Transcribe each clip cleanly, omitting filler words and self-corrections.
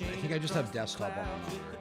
I think I just have desktop on my monitor.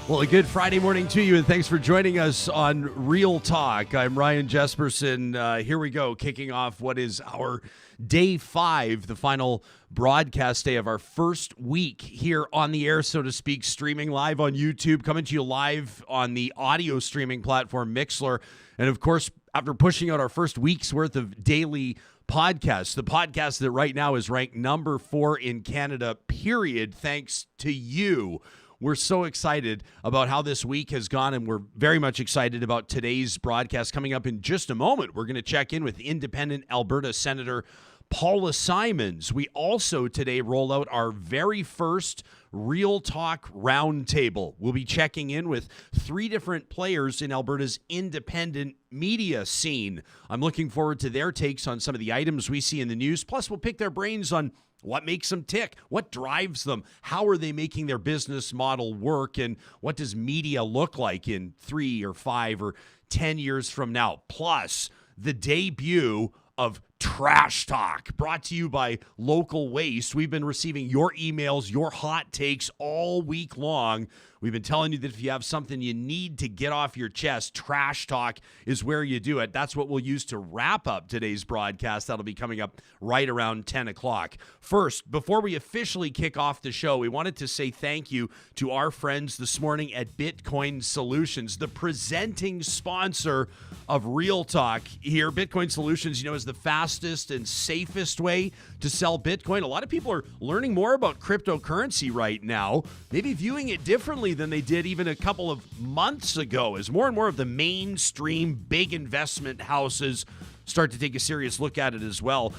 Well, a good Friday morning to you, and thanks for joining us on Real Talk. I'm Ryan Jesperson. Here we go, kicking off what is our Day 5, the final broadcast day of our first week here on the air, so to speak, streaming live on YouTube, coming to you live on the audio streaming platform Mixlr. And, of course, after pushing out our first week's worth of daily podcasts, the podcast that right now is ranked number 4 in Canada, period, thanks to you. We're so excited about how this week has gone, and we're very much excited about today's broadcast. Coming up in just a moment, we're going to check in with independent Alberta Senator Paula Simons. We also today roll out our very first Real Talk Roundtable. We'll be checking in with 3 different players in Alberta's independent media scene. I'm looking forward to their takes on some of the items we see in the news. Plus, we'll pick their brains on what makes them tick? What drives them? How are they making their business model work? And what does media look like in 3 or 5 or 10 years from now? Plus, the debut of Trash Talk, brought to you by Local Waste. We've been receiving your emails, your hot takes all week long. We've been telling you that if you have something you need to get off your chest, Trash Talk is where you do it. That's what we'll use to wrap up today's broadcast. That'll be coming up right around 10 o'clock. First, before we officially kick off the show, we wanted to say thank you to our friends this morning at Bitcoin Solutions, the presenting sponsor of Real Talk here. Bitcoin Solutions, is the fastest and safest way to sell Bitcoin. A lot of people are learning more about cryptocurrency right now, maybe viewing it differently than they did even a couple of months ago, as more and more of the mainstream big investment houses start to take a serious look at it as well.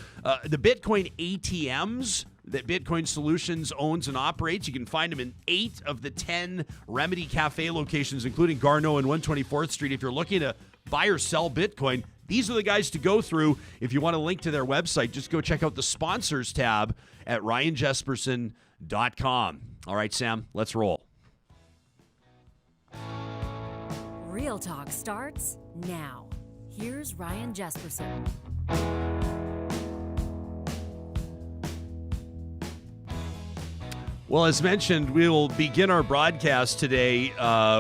The Bitcoin ATMs that Bitcoin Solutions owns and operates, you can find them in 8 of the 10 Remedy Cafe locations, including Garneau and 124th Street. If you're looking to buy or sell Bitcoin, these are the guys to go through. If you want a link to their website, just go check out the sponsors tab at ryanjesperson.com. All right, Sam, let's roll. Real Talk starts now. Here's Ryan Jesperson. Well, as mentioned, we will begin our broadcast today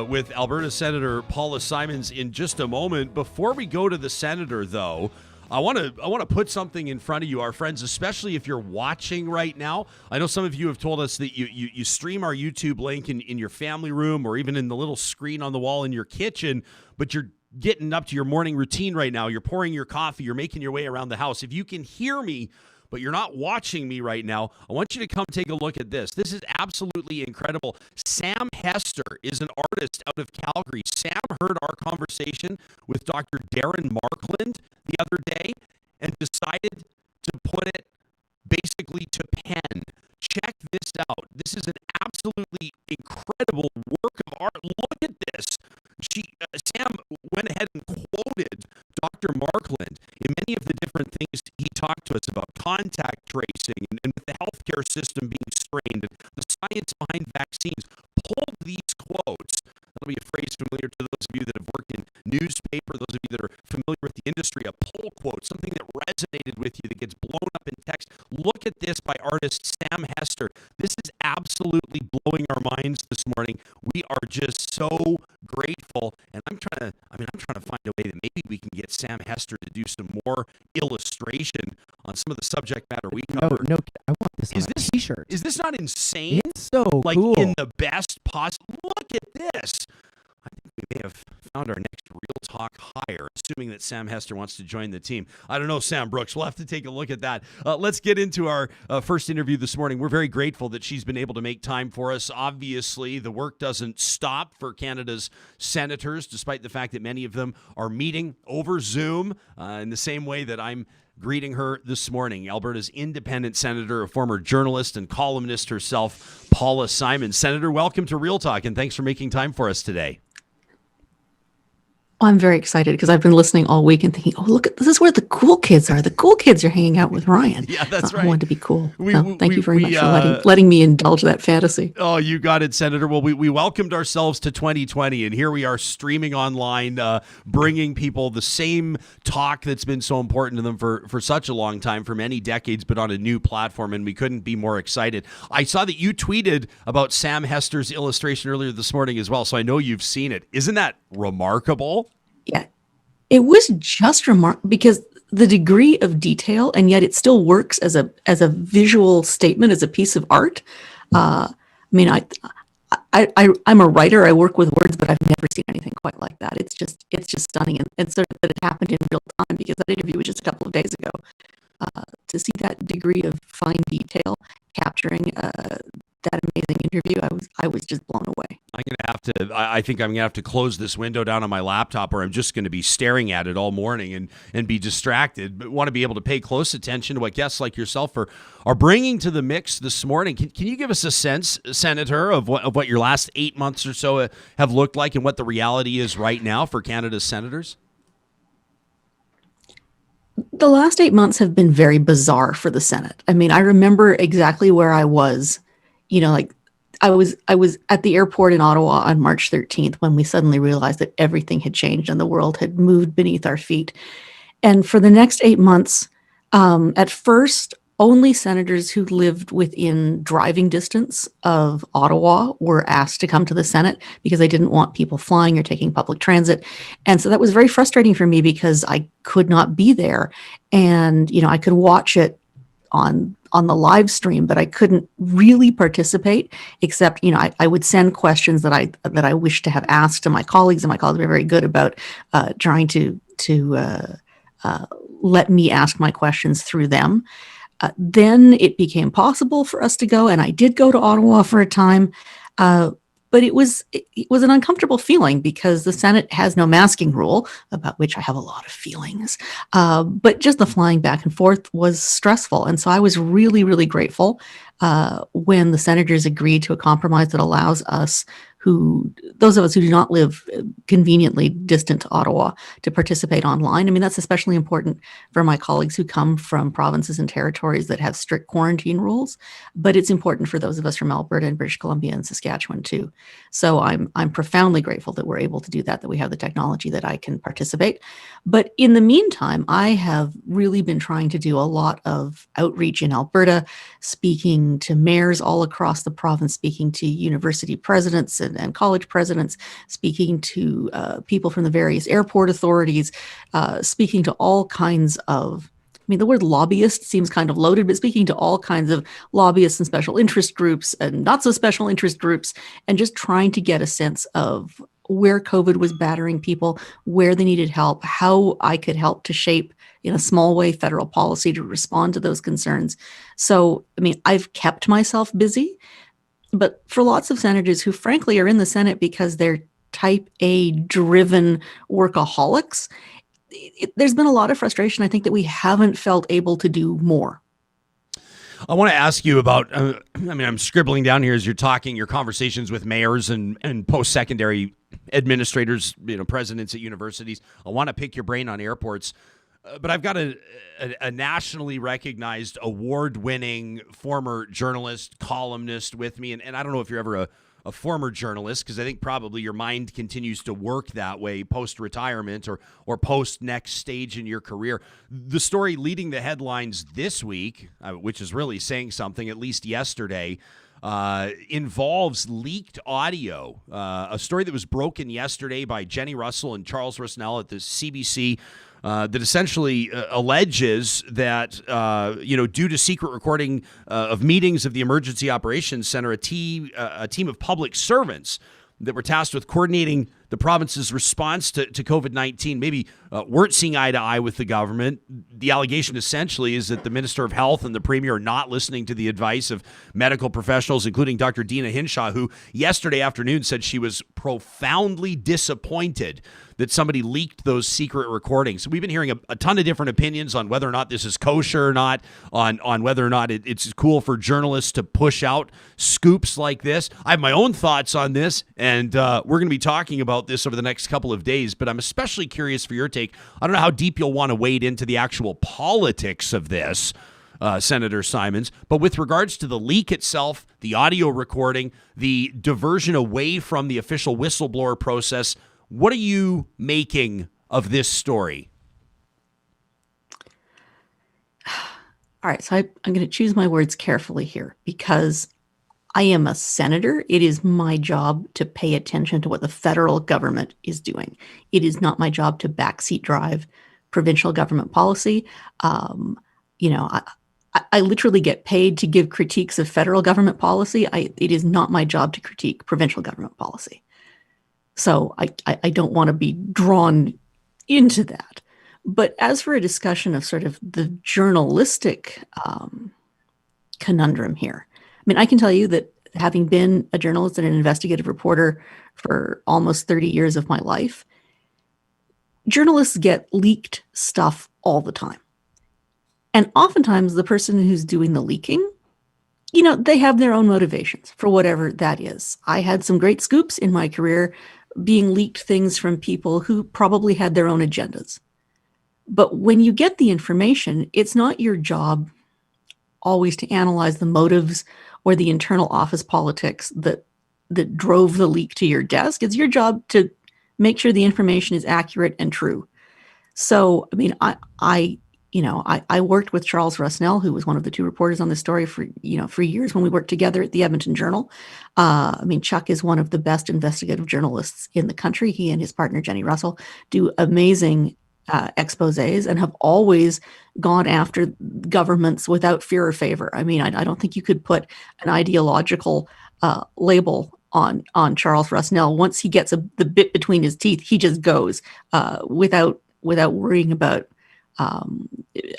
with Alberta Senator Paula Simons in just a moment. Before we go to the senator, though, I want to put something in front of you, our friends, especially if you're watching right now. I know some of you have told us that you stream our YouTube link in your family room or even in the little screen on the wall in your kitchen, but you're getting up to your morning routine right now. You're pouring your coffee. You're making your way around the house. If you can hear me, but you're not watching me right now, I want you to come take a look at this. This is absolutely incredible. Sam Hester is an artist out of Calgary. Sam heard our conversation with Dr. Darren Markland the other day and decided to put it basically to pen. check this out. This is an absolutely incredible work of art. Look at this. Sam went ahead and quoted Dr. Markland in many of the different things he talked to us about, contact tracing and with the healthcare system being strained, and the science behind vaccines. Pulled these quotes. That'll be a phrase familiar to those of you that have worked in newspaper, those of you that are familiar with the industry, a pull quote, something that resonated with you that gets blown up in text. Look at this by artist Sam Hester. This is absolutely blowing our minds this morning. We are just so grateful, and I'm trying to find a way that maybe we can get Sam Hester to do some more illustration on some of the subject matter we cover. No, I want this on a t-shirt. Is this not insane? It's so like cool. In the best possible. Look at this. I think we may have found our next Real Talk hire, assuming that Sam Hester wants to join the team. I don't know, Sam Brooks. We'll have to take a look at that. Let's get into our first interview this morning. We're very grateful that she's been able to make time for us. Obviously, the work doesn't stop for Canada's senators, despite the fact that many of them are meeting over Zoom in the same way that I'm greeting her this morning. Alberta's independent senator, a former journalist and columnist herself, Paula Simons. Senator, welcome to Real Talk, and thanks for making time for us today. I'm very excited because I've been listening all week and thinking, oh, look, this is where the cool kids are. The cool kids are hanging out with Ryan. Yeah, that's right. I wanted to be cool. Thank you very much for letting me indulge that fantasy. Oh, you got it, Senator. Well, we welcomed ourselves to 2020, and here we are streaming online, bringing people the same talk that's been so important to them for such a long time, for many decades, but on a new platform, and we couldn't be more excited. I saw that you tweeted about Sam Hester's illustration earlier this morning as well, so I know you've seen it. Isn't that remarkable? Yeah, it was just remarkable because the degree of detail, and yet it still works as a visual statement, as a piece of art. I'm a writer. I work with words, but I've never seen anything quite like that. It's just stunning, and so that it happened in real time because that interview was just a couple of days ago. To see that degree of fine detail capturing that amazing interview, I was just blown away. I think I'm gonna have to close this window down on my laptop, or I'm just going to be staring at it all morning and be distracted. But want to be able to pay close attention to what guests like yourself are bringing to the mix this morning. Can you give us a sense, Senator, of what your last 8 months or so have looked like, and what the reality is right now for Canada's senators? The last 8 months have been very bizarre for the Senate. I mean, I remember exactly where I was. I was at the airport in Ottawa on March 13th when we suddenly realized that everything had changed and the world had moved beneath our feet. And for the next 8 months, at first, only senators who lived within driving distance of Ottawa were asked to come to the Senate because they didn't want people flying or taking public transit. And so that was very frustrating for me because I could not be there. And, I could watch it on the live stream, but I couldn't really participate except, I would send questions that I wish to have asked to my colleagues, and my colleagues were very good about trying to let me ask my questions through them. Then it became possible for us to go, and I did go to Ottawa for a time, but it was an uncomfortable feeling because the Senate has no masking rule, about which I have a lot of feelings. But just the flying back and forth was stressful, and so I was really, really grateful when the senators agreed to a compromise that allows us, those of us who do not live conveniently distant to Ottawa, to participate online. I mean, that's especially important for my colleagues who come from provinces and territories that have strict quarantine rules, but it's important for those of us from Alberta and British Columbia and Saskatchewan too. So I'm profoundly grateful that we're able to do that we have the technology that I can participate. But in the meantime, I have really been trying to do a lot of outreach in Alberta, speaking to mayors all across the province, speaking to university presidents and college presidents, speaking to people from the various airport authorities, speaking to all kinds of, the word lobbyist seems kind of loaded, but speaking to all kinds of lobbyists and special interest groups and not so special interest groups, and just trying to get a sense of where COVID was battering people, where they needed help, how I could help to shape in a small way federal policy to respond to those concerns. So, I've kept myself busy. But for lots of senators who frankly are in the Senate because they're type A driven workaholics, there's been a lot of frustration, I think, that we haven't felt able to do more. I want to ask you about, I'm scribbling down here as you're talking, your conversations with mayors and post-secondary administrators, presidents at universities. I want to pick your brain on airports. But I've got a nationally recognized, award-winning former journalist, columnist with me. And I don't know if you're ever a former journalist, because I think probably your mind continues to work that way post-retirement or post-next stage in your career. The story leading the headlines this week, which is really saying something, at least yesterday, involves leaked audio. A story that was broken yesterday by Jenny Russell and Charles Rusnell at the CBC that essentially alleges that, due to secret recording of meetings of the Emergency Operations Center, a team of public servants that were tasked with coordinating the province's response to COVID-19 maybe weren't seeing eye to eye with the government. The allegation essentially is that the Minister of Health and the Premier are not listening to the advice of medical professionals, including Dr. Dina Hinshaw, who yesterday afternoon said she was profoundly disappointed that somebody leaked those secret recordings. So we've been hearing a ton of different opinions on whether or not this is kosher or not, on whether or not it's cool for journalists to push out scoops like this. I have my own thoughts on this, and we're going to be talking about this over the next couple of days, but I'm especially curious for your take. I don't know how deep you'll want to wade into the actual politics of this, Senator Simons, but with regards to the leak itself, the audio recording, the diversion away from the official whistleblower process, what are you making of this story? All right, so I'm going to choose my words carefully here because I am a senator. It is my job to pay attention to what the federal government is doing. It is not my job to backseat drive provincial government policy. I literally get paid to give critiques of federal government policy. It is not my job to critique provincial government policy. So I don't want to be drawn into that. But as for a discussion of sort of the journalistic conundrum here, I mean, I can tell you that having been a journalist and an investigative reporter for almost 30 years of my life, journalists get leaked stuff all the time. And oftentimes the person who's doing the leaking, they have their own motivations for whatever that is. I had some great scoops in my career being leaked things from people who probably had their own agendas. But when you get the information, it's not your job always to analyze the motives or the internal office politics that drove the leak to your desk. It's your job to make sure the information is accurate and true. So, I mean, I worked with Charles Rusnell, who was one of the two reporters on this story for years when we worked together at the Edmonton Journal. Chuck is one of the best investigative journalists in the country. He and his partner, Jenny Russell, do amazing exposés and have always gone after governments without fear or favor. I mean, I don't think you could put an ideological label on Charles Rusnell. Once he gets the bit between his teeth, he just goes without worrying about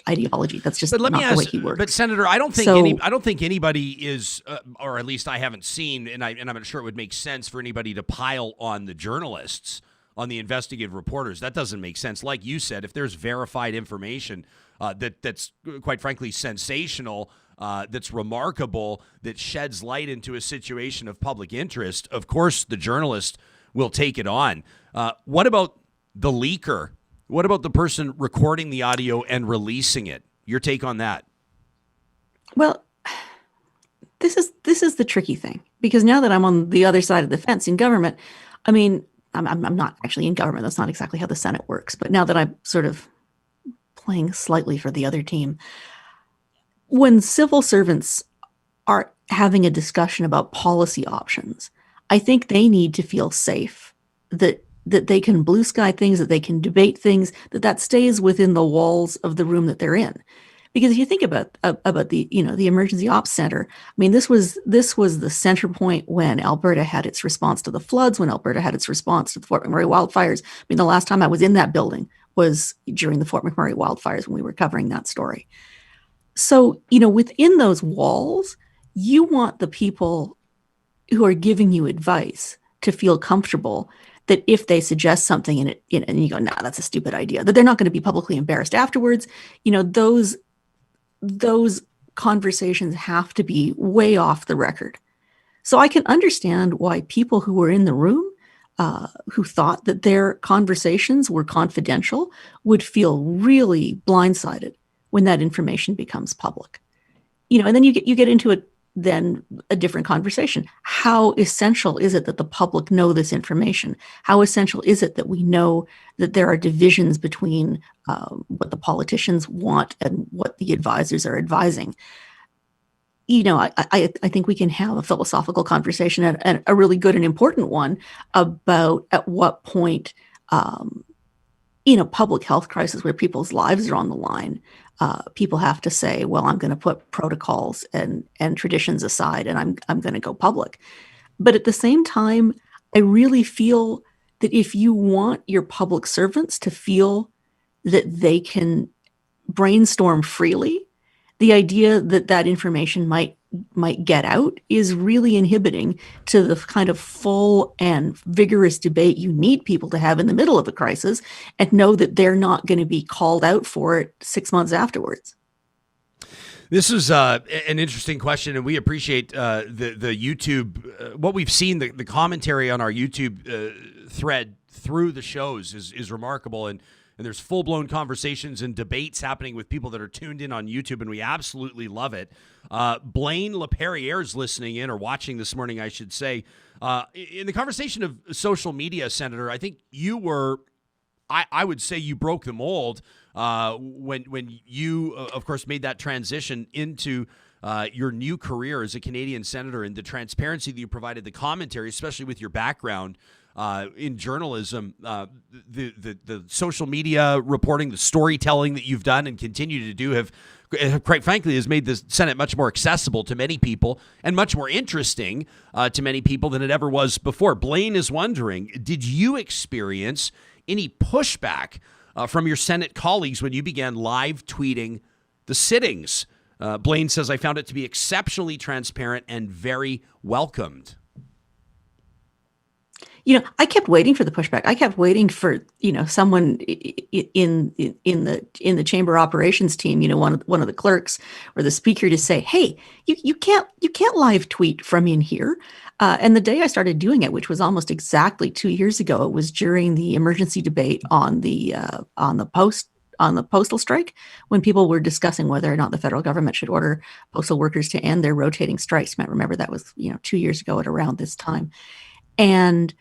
ideology. That's just not the way he works. But Senator, I don't think anybody is, or at least I haven't seen, and I'm not sure it would make sense for anybody to pile on the journalists, on the investigative reporters. That doesn't make sense. Like you said, if there's verified information that's quite frankly sensational, that's remarkable, that sheds light into a situation of public interest, of course the journalist will take it on. What about the leaker? What about the person recording the audio and releasing it? Your take on that? Well, this is the tricky thing, because now that I'm on the other side of the fence in government, I mean, I'm not actually in government. That's not exactly how the Senate works. But now that I'm sort of playing slightly for the other team, when civil servants are having a discussion about policy options, I think they need to feel safe that they can blue sky things, that they can debate things, that stays within the walls of the room that they're in. Because if you think about the the Emergency Ops Center, I mean, this was the center point when Alberta had its response to the floods, when Alberta had its response to the Fort McMurray wildfires. I mean, the last time I was in that building was during the Fort McMurray wildfires when we were covering that story. So, within those walls, you want the people who are giving you advice to feel comfortable that if they suggest something and you go, nah, that's a stupid idea, that they're not going to be publicly embarrassed afterwards. Those conversations have to be way off the record. So I can understand why people who were in the room, who thought that their conversations were confidential, would feel really blindsided when that information becomes public. And then you get into a different conversation. How essential is it that the public know this information? How essential is it that we know that there are divisions between what the politicians want and what the advisors are advising? I think we can have a philosophical conversation, and a really good and important one, about at what point, in a public health crisis where people's lives are on the line, people have to say, well, I'm going to put protocols and traditions aside, and I'm going to go public. But at the same time, I really feel that if you want your public servants to feel that they can brainstorm freely, the idea that that information might get out is really inhibiting to the kind of full and vigorous debate you need people to have in the middle of a crisis, and know that they're not going to be called out for it 6 months afterwards. This is an interesting question, and we appreciate the YouTube, what we've seen, the commentary on our YouTube thread through the shows is remarkable, and there's full-blown conversations and debates happening with people that are tuned in on YouTube, and we absolutely love it. Blaine LaPerriere is listening in, or watching this morning, I should say. In the conversation of social media, Senator, I think you were, I would say you broke the mold when you, of course, made that transition into your new career as a Canadian senator, and the transparency that you provided, the commentary, especially with your background in journalism, the social media reporting, the storytelling that you've done and continue to do have quite frankly has made the Senate much more accessible to many people and much more interesting to many people than it ever was before. Blaine is wondering, did you experience any pushback from your Senate colleagues when you began live tweeting the sittings? Blaine says, I found it to be exceptionally transparent and very welcomed. I kept waiting for the pushback. I kept waiting for, someone in the chamber operations team, one of the clerks or the speaker to say, hey, you can't live tweet from in here. And the day I started doing it, which was almost exactly 2 years ago, it was during the emergency debate on the postal strike, when people were discussing whether or not the federal government should order postal workers to end their rotating strikes. You might remember that was, 2 years ago at around this time. And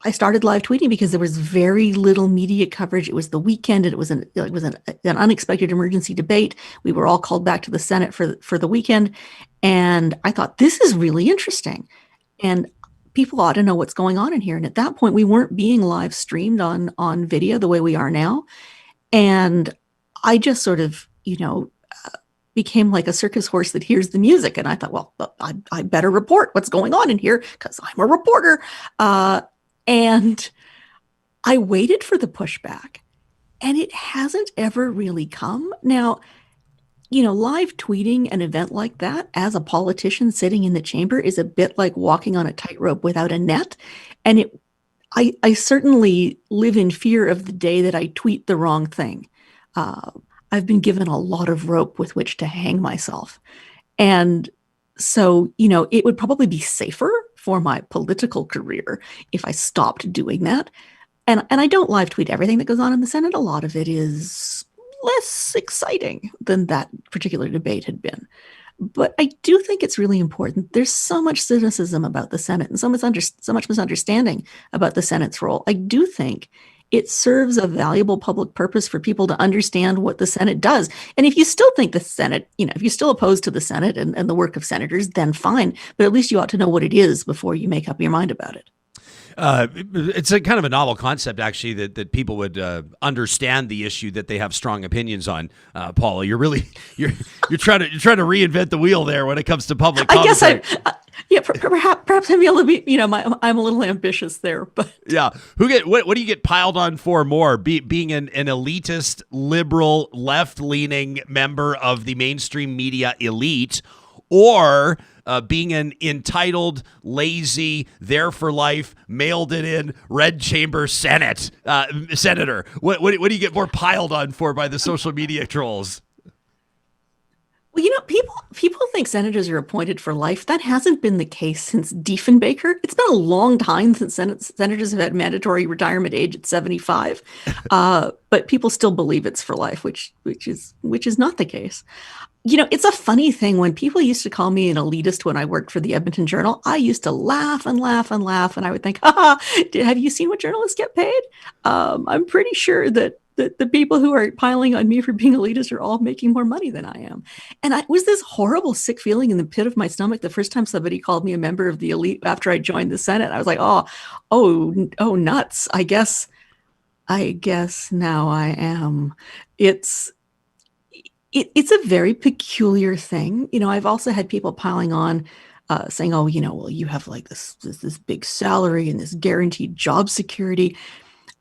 I started live tweeting because there was very little media coverage. It was the weekend, and it was an unexpected emergency debate. We were all called back to the Senate for the weekend, and I thought, this is really interesting, and people ought to know what's going on in here. And at that point, we weren't being live streamed on video the way we are now, and I just sort of became like a circus horse that hears the music. And I thought, well, I better report what's going on in here because I'm a reporter. And I waited for the pushback, and it hasn't ever really come. Now, live tweeting an event like that as a politician sitting in the chamber is a bit like walking on a tightrope without a net. And I certainly live in fear of the day that I tweet the wrong thing. I've been given a lot of rope with which to hang myself. And so, it would probably be safer for my political career if I stopped doing that. And I don't live tweet everything that goes on in the Senate. A lot of it is less exciting than that particular debate had been. But I do think it's really important. There's so much cynicism about the Senate and so much misunderstanding about the Senate's role. I do think it serves a valuable public purpose for people to understand what the Senate does. And if you still think the Senate, if you're still opposed to the Senate and the work of senators, then fine. But at least you ought to know what it is before you make up your mind about it. It's a kind of a novel concept, actually, that people would understand the issue that they have strong opinions on. Paula, you're trying to reinvent the wheel there when it comes to public commentary. I guess perhaps I'm able to be, I'm a little ambitious there, but yeah. What do you get piled on for more? Being an elitist, liberal, left-leaning member of the mainstream media elite, or being an entitled, lazy, there for life, mailed it in, red chamber senator? What do you get more piled on for by the social media trolls? Well, people think senators are appointed for life. That hasn't been the case since Diefenbaker. It's been a long time since senators have had mandatory retirement age at 75, but people still believe it's for life, which is not the case. It's a funny thing when people used to call me an elitist when I worked for the Edmonton Journal. I used to laugh and laugh and laugh, and I would think, have you seen what journalists get paid? I'm pretty sure that the people who are piling on me for being elitist are all making more money than I am. And I was this horrible sick feeling in the pit of my stomach the first time somebody called me a member of the elite after I joined the Senate. I was like, oh, nuts. I guess now I am. It's a very peculiar thing. I've also had people piling on, saying, "Oh, well, you have like this big salary and this guaranteed job security."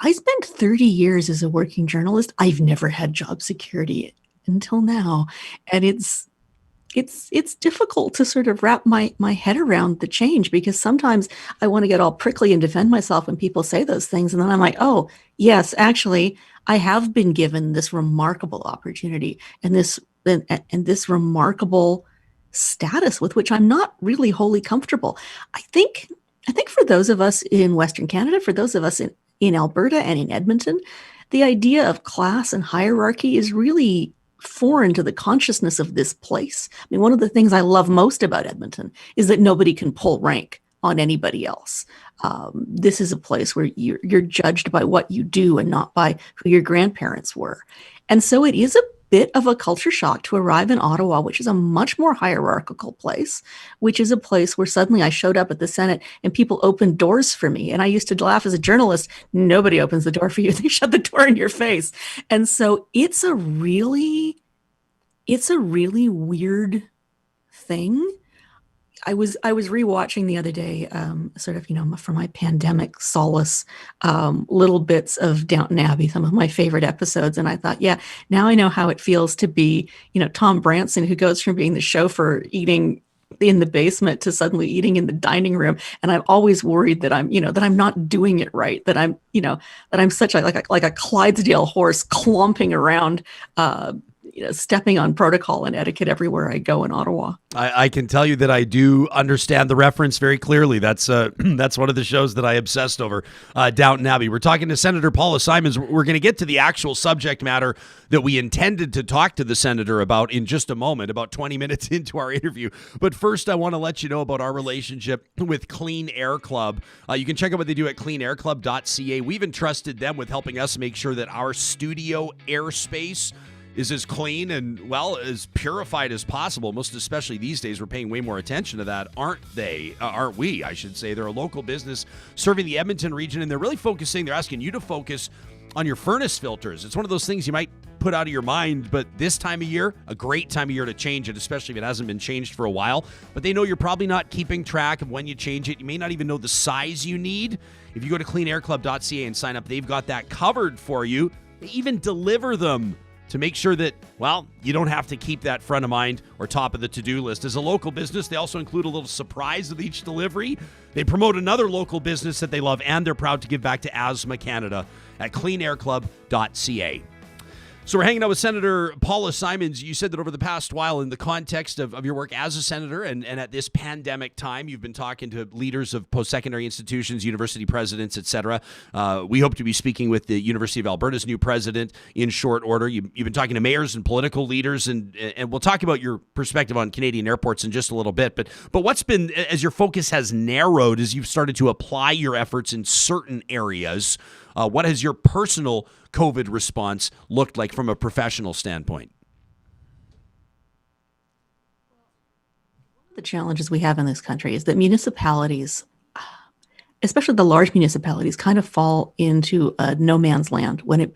I spent 30 years as a working journalist. I've never had job security until now, and it's difficult to sort of wrap my head around the change, because sometimes I want to get all prickly and defend myself when people say those things, and then I'm like, oh yes, actually I have been given this remarkable opportunity and this remarkable status with which I'm not really wholly comfortable. I think for those of us in Western Canada, for those of us in Alberta and in Edmonton, the idea of class and hierarchy is really foreign to the consciousness of this place. I mean, one of the things I love most about Edmonton is that nobody can pull rank on anybody else. This is a place where you're judged by what you do and not by who your grandparents were. And so it is a bit of a culture shock to arrive in Ottawa, which is a much more hierarchical place, which is a place where suddenly I showed up at the Senate and people opened doors for me. And I used to laugh as a journalist, nobody opens the door for you. They shut the door in your face. And so it's a really weird thing. I was rewatching the other day, sort of, for my pandemic solace, little bits of Downton Abbey, some of my favorite episodes. And I thought, yeah, now I know how it feels to be, Tom Branson, who goes from being the chauffeur eating in the basement to suddenly eating in the dining room. And I'm always worried that I'm not doing it right, that I'm such a Clydesdale horse clomping around, stepping on protocol and etiquette everywhere I go in Ottawa. I can tell you that I do understand the reference very clearly. That's one of the shows that I obsessed over, Downton Abbey. We're talking to Senator Paula Simons. We're going to get to the actual subject matter that we intended to talk to the senator about in just a moment, about 20 minutes into our interview. But first, I want to let you know about our relationship with Clean Air Club. You can check out what they do at cleanairclub.ca. We've entrusted them with helping us make sure that our studio airspace is as clean and, well, as purified as possible. Most especially these days, we're paying way more attention to that, aren't we, I should say. They're a local business serving the Edmonton region, and they're asking you to focus on your furnace filters. It's one of those things you might put out of your mind, but this time of year, a great time of year to change it, especially if it hasn't been changed for a while. But they know you're probably not keeping track of when you change it. You may not even know the size you need. If you go to cleanairclub.ca and sign up, they've got that covered for you. They even deliver them to make sure that, well, you don't have to keep that front of mind or top of the to-do list. As a local business, they also include a little surprise with each delivery. They promote another local business that they love, and they're proud to give back to Asthma Canada at cleanairclub.ca. So we're hanging out with Senator Paula Simons. You said that over the past while, in the context of your work as a senator and at this pandemic time, you've been talking to leaders of post-secondary institutions, university presidents, etc. We hope to be speaking with the University of Alberta's new president in short order. You've been talking to mayors and political leaders, and we'll talk about your perspective on Canadian airports in just a little bit. But what's been, as your focus has narrowed, as you've started to apply your efforts in certain areas, what has your personal COVID response looked like from a professional standpoint? The challenges we have in this country is that municipalities, especially the large municipalities, kind of fall into a no man's land when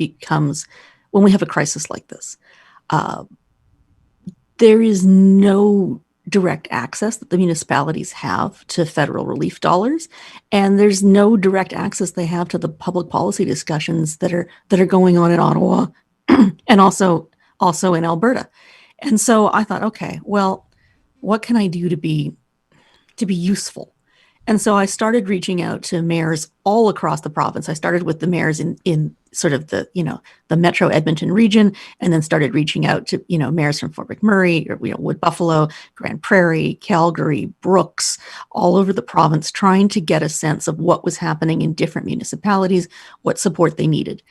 we have a crisis like this. There is no direct access that the municipalities have to federal relief dollars, and there's no direct access they have to the public policy discussions that are going on in Ottawa and also in Alberta. And so I thought, okay, well, what can I do to be useful? And so I started reaching out to mayors all across the province. I started with the mayors in sort of the Metro Edmonton region, and then started reaching out to, mayors from Fort McMurray, or, Wood Buffalo, Grand Prairie, Calgary, Brooks, all over the province, trying to get a sense of what was happening in different municipalities, what support they needed.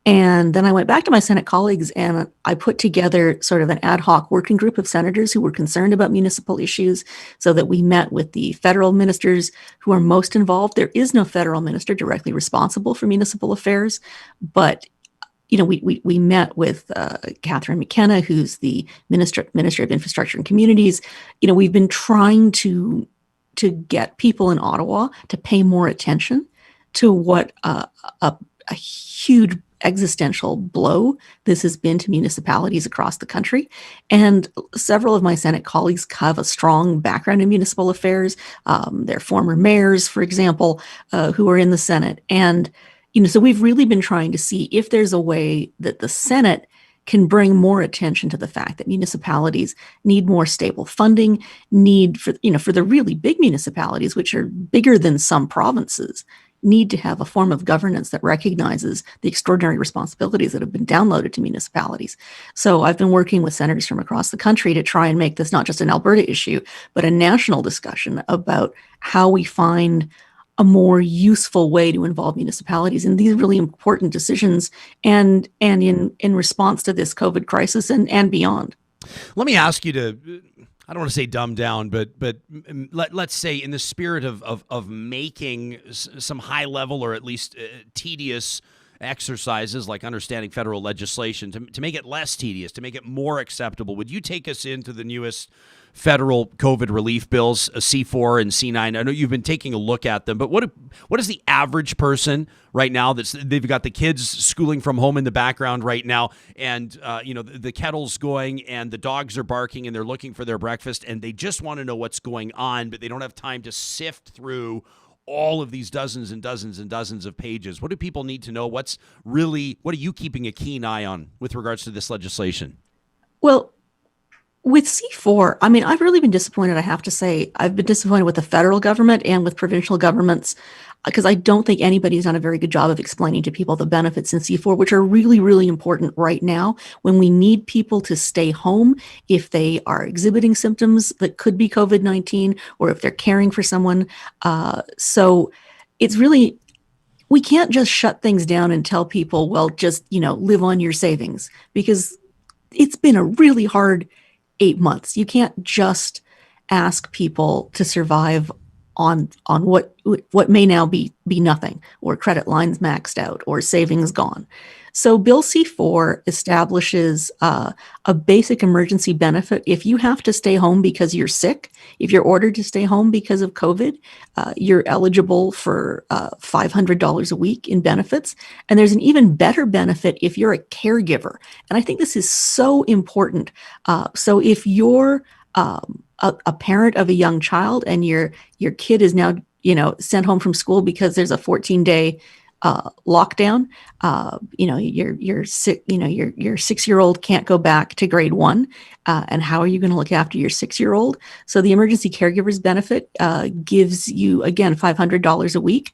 And then I went back to my Senate colleagues and I put together sort of an ad hoc working group of senators who were concerned about municipal issues, so that we met with the federal ministers who are most involved. There is no federal minister directly responsible for municipal affairs, but we met with Catherine McKenna, who's the Minister of Infrastructure and Communities. We've been trying to get people in Ottawa to pay more attention to what a huge existential blow this has been to municipalities across the country. And several of my Senate colleagues have a strong background in municipal affairs. They're former mayors, for example, who are in the Senate. And, so we've really been trying to see if there's a way that the Senate can bring more attention to the fact that municipalities need more stable funding, need for the really big municipalities, which are bigger than some provinces, need to have a form of governance that recognizes the extraordinary responsibilities that have been downloaded to municipalities. So I've been working with senators from across the country to try and make this not just an Alberta issue, but a national discussion about how we find a more useful way to involve municipalities in these really important decisions and in response to this COVID crisis and beyond. Let me ask you to, I don't want to say dumb down, but let's say in the spirit of making some high level or at least tedious exercises like understanding federal legislation to make it less tedious, to make it more acceptable, would you take us into the newest federal COVID relief bills, C4 and C9? I know you've been taking a look at them, but what is the average person right now they've got the kids schooling from home in the background right now, and the kettle's going and the dogs are barking and they're looking for their breakfast and they just want to know what's going on, but they don't have time to sift through all of these dozens and dozens and dozens of pages? What do people need to know? What are you keeping a keen eye on with regards to this legislation? Well, with C4, I've really been disappointed, I have to say. I've been disappointed with the federal government and with provincial governments, because I don't think anybody's done a very good job of explaining to people the benefits in C4, which are really, really important right now when we need people to stay home if they are exhibiting symptoms that could be COVID-19 or if they're caring for someone. So it's really, we can't just shut things down and tell people, well, just, live on your savings, because it's been a really hard 8 months. You can't just ask people to survive on what may now be nothing, or credit lines maxed out, or savings gone. So Bill C4 establishes a basic emergency benefit. If you have to stay home because you're sick, if you're ordered to stay home because of COVID, you're eligible for $500 a week in benefits. And there's an even better benefit if you're a caregiver. And I think this is so important. So if you're a parent of a young child and your kid is now sent home from school because there's a 14-day lockdown, your 6-year-old can't go back to grade 1, and how are you going to look after your 6-year-old? So the emergency caregivers benefit gives you, again, $500 a week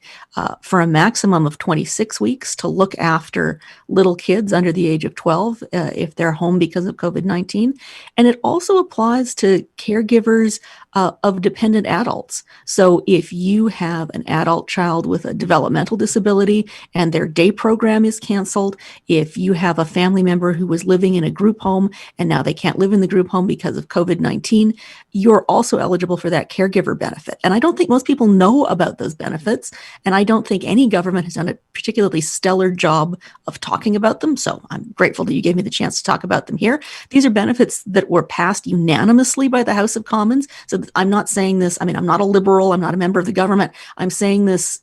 for a maximum of 26 weeks to look after little kids under the age of 12 if they're home because of COVID-19. And it also applies to caregivers of dependent adults. So if you have an adult child with a developmental disability and their day program is canceled, if you have a family member who was living in a group home and now they can't live in the group home because of COVID-19, you're also eligible for that caregiver benefit. And I don't think most people know about those benefits, and I don't think any government has done a particularly stellar job of talking about them. So I'm grateful that you gave me the chance to talk about them here. These are benefits that were passed unanimously by the House of Commons. So I'm not saying this, I'm not a liberal, I'm not a member of the government. I'm saying this,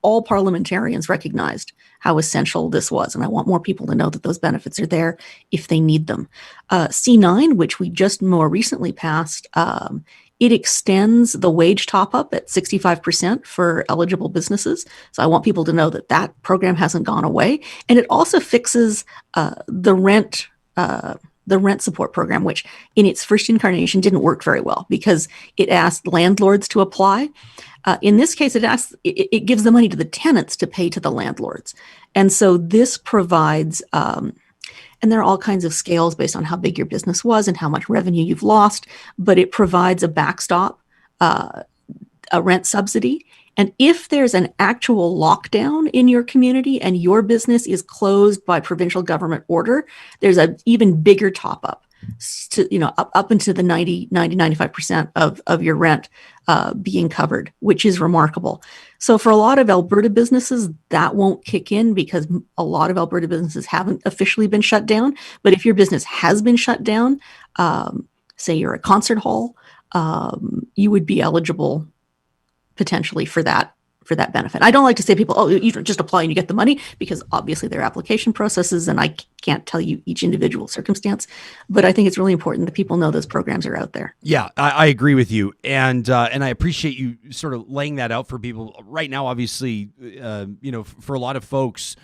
all parliamentarians recognized how essential this was. And I want more people to know that those benefits are there if they need them. C9, which we just more recently passed, it extends the wage top-up at 65% for eligible businesses. So I want people to know that that program hasn't gone away. And it also fixes the rent support program, which in its first incarnation didn't work very well because it asked landlords to apply. In this case, it gives the money to the tenants to pay to the landlords. And so this provides, and there are all kinds of scales based on how big your business was and how much revenue you've lost, but it provides a backstop, a rent subsidy. And if there's an actual lockdown in your community and your business is closed by provincial government order, there's an even bigger top up to, up into the 95% of your rent being covered, which is remarkable. So for a lot of Alberta businesses, that won't kick in because a lot of Alberta businesses haven't officially been shut down. But if your business has been shut down, say you're a concert hall, you would be eligible potentially for that benefit. I don't like to say people, oh, you just apply and you get the money, because obviously there are application processes and I can't tell you each individual circumstance, but I think it's really important that people know those programs are out there. Yeah, I agree with you. And I appreciate you sort of laying that out for people right now. Obviously, for a lot of folks,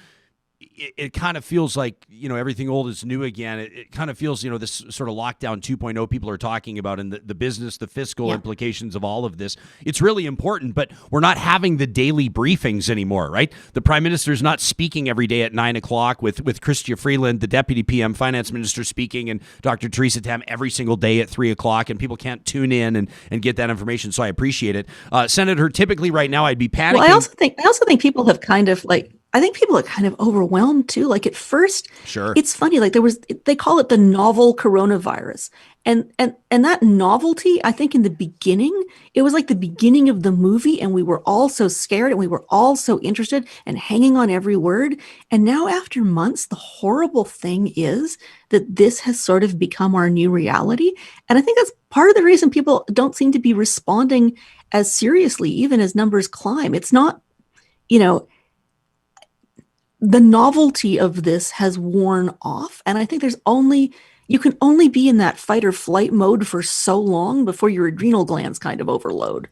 it kind of feels like, everything old is new again. It kind of feels, this sort of lockdown 2.0 people are talking about, and the business, the fiscal implications of all of this. It's really important, but we're not having the daily briefings anymore, right? The Prime Minister's not speaking every day at 9 o'clock with Chrystia Freeland, the Deputy PM Finance Minister, speaking, and Dr. Theresa Tam every single day at 3 o'clock, and people can't tune in and get that information. So I appreciate it. Senator, typically right now I'd be panicking. Well, I also think people have kind of I think people are kind of overwhelmed too. Like at first, sure, it's funny. Like they call it the novel coronavirus, and that novelty. I think in the beginning, it was like the beginning of the movie, and we were all so scared, and we were all so interested and hanging on every word. And now, after months, the horrible thing is that this has sort of become our new reality. And I think that's part of the reason people don't seem to be responding as seriously, even as numbers climb. It's not, the novelty of this has worn off. And I think you can only be in that fight or flight mode for so long before your adrenal glands kind of overload.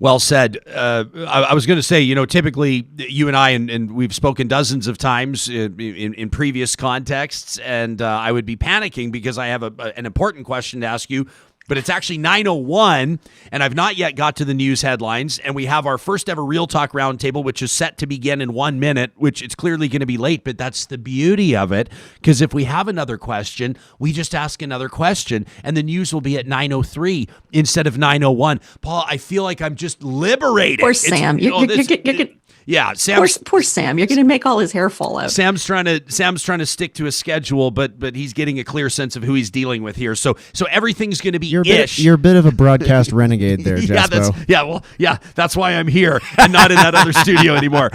Well said. I was going to say, typically you and I, and we've spoken dozens of times in previous contexts, and I would be panicking because I have an important question to ask you. But it's actually 9:01, and I've not yet got to the news headlines. And we have our first ever Real Talk Roundtable, which is set to begin in 1 minute, which it's clearly going to be late, but that's the beauty of it. Because if we have another question, we just ask another question, and the news will be at 9:03 instead of 9:01. Paul, I feel like I'm just liberated. Poor Sam. Yeah, Sam. Poor Sam. You're going to make all his hair fall out. Sam's trying to stick to a schedule, but he's getting a clear sense of who he's dealing with here. So everything's going to be ish. You're a bit of a broadcast renegade there, Jespo. That's why I'm here and not in that other studio anymore.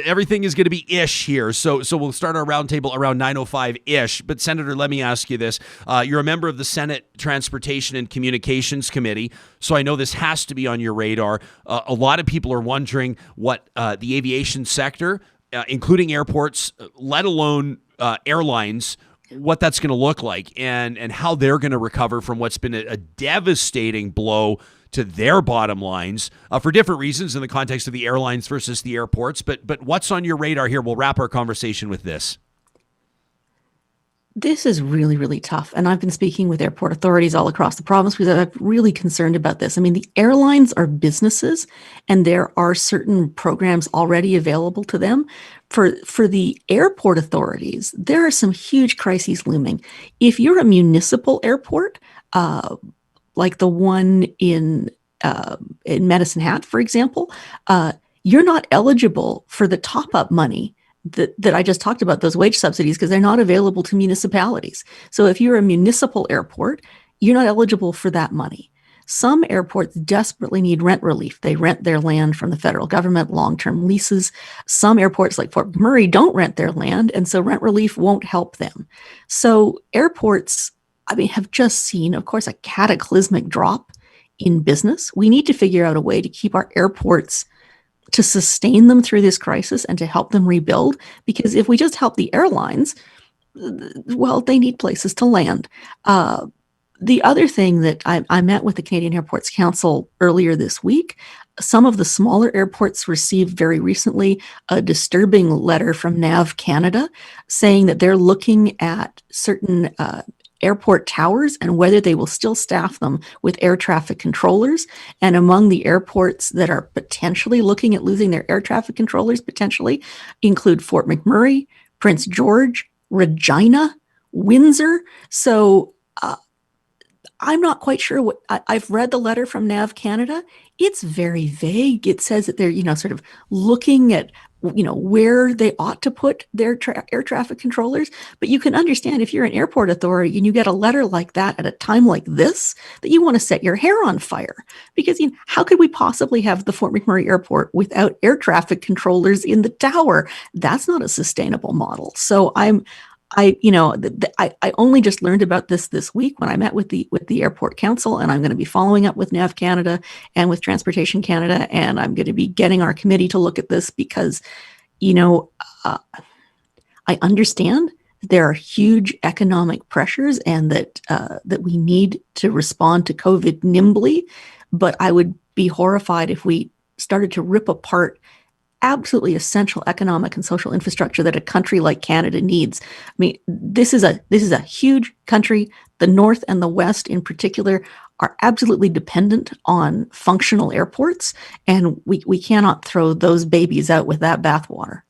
Everything is going to be ish here. So we'll start our roundtable around 9:05 ish. But Senator, let me ask you this: you're a member of the Senate Transportation and Communications Committee, so I know this has to be on your radar. A lot of people are wondering what the aviation sector, including airports, let alone airlines, what that's going to look like and how they're going to recover from what's been a devastating blow to their bottom lines for different reasons in the context of the airlines versus the airports. But what's on your radar here? We'll wrap our conversation with this. This is really, really tough. And I've been speaking with airport authorities all across the province because I'm really concerned about this. I mean, the airlines are businesses, and there are certain programs already available to them. For the airport authorities, there are some huge crises looming. If you're a municipal airport, like the one in Medicine Hat, for example, you're not eligible for the top-up money that I just talked about, those wage subsidies, because they're not available to municipalities. So if you're a municipal airport, you're not eligible for that money. Some airports desperately need rent relief. They rent their land from the federal government, long-term leases. Some airports like Fort McMurray don't rent their land, and so rent relief won't help them. So airports, have just seen, of course, a cataclysmic drop in business. We need to figure out a way to keep our airports, to sustain them through this crisis and to help them rebuild. Because if we just help the airlines, well, they need places to land. The other thing that I met with the Canadian Airports Council earlier this week, some of the smaller airports received very recently a disturbing letter from NAV Canada saying that they're looking at certain airport towers and whether they will still staff them with air traffic controllers. And among the airports that are potentially looking at losing their air traffic controllers potentially include Fort McMurray, Prince George, Regina, Windsor. So I'm not quite sure what I've read the letter from NAV Canada. It's very vague. It says that they're, sort of looking at, where they ought to put their air traffic controllers. But you can understand if you're an airport authority and you get a letter like that at a time like this, that you want to set your hair on fire. Because how could we possibly have the Fort McMurray Airport without air traffic controllers in the tower? That's not a sustainable model. So I only just learned about this week when I met with the Airport Council, and I'm going to be following up with NAV Canada and with Transportation Canada, and I'm going to be getting our committee to look at this because, I understand there are huge economic pressures and that we need to respond to COVID nimbly, but I would be horrified if we started to rip apart absolutely essential economic and social infrastructure that a country like Canada needs. I mean, this is a huge country. The North and the West in particular are absolutely dependent on functional airports, and we cannot throw those babies out with that bathwater.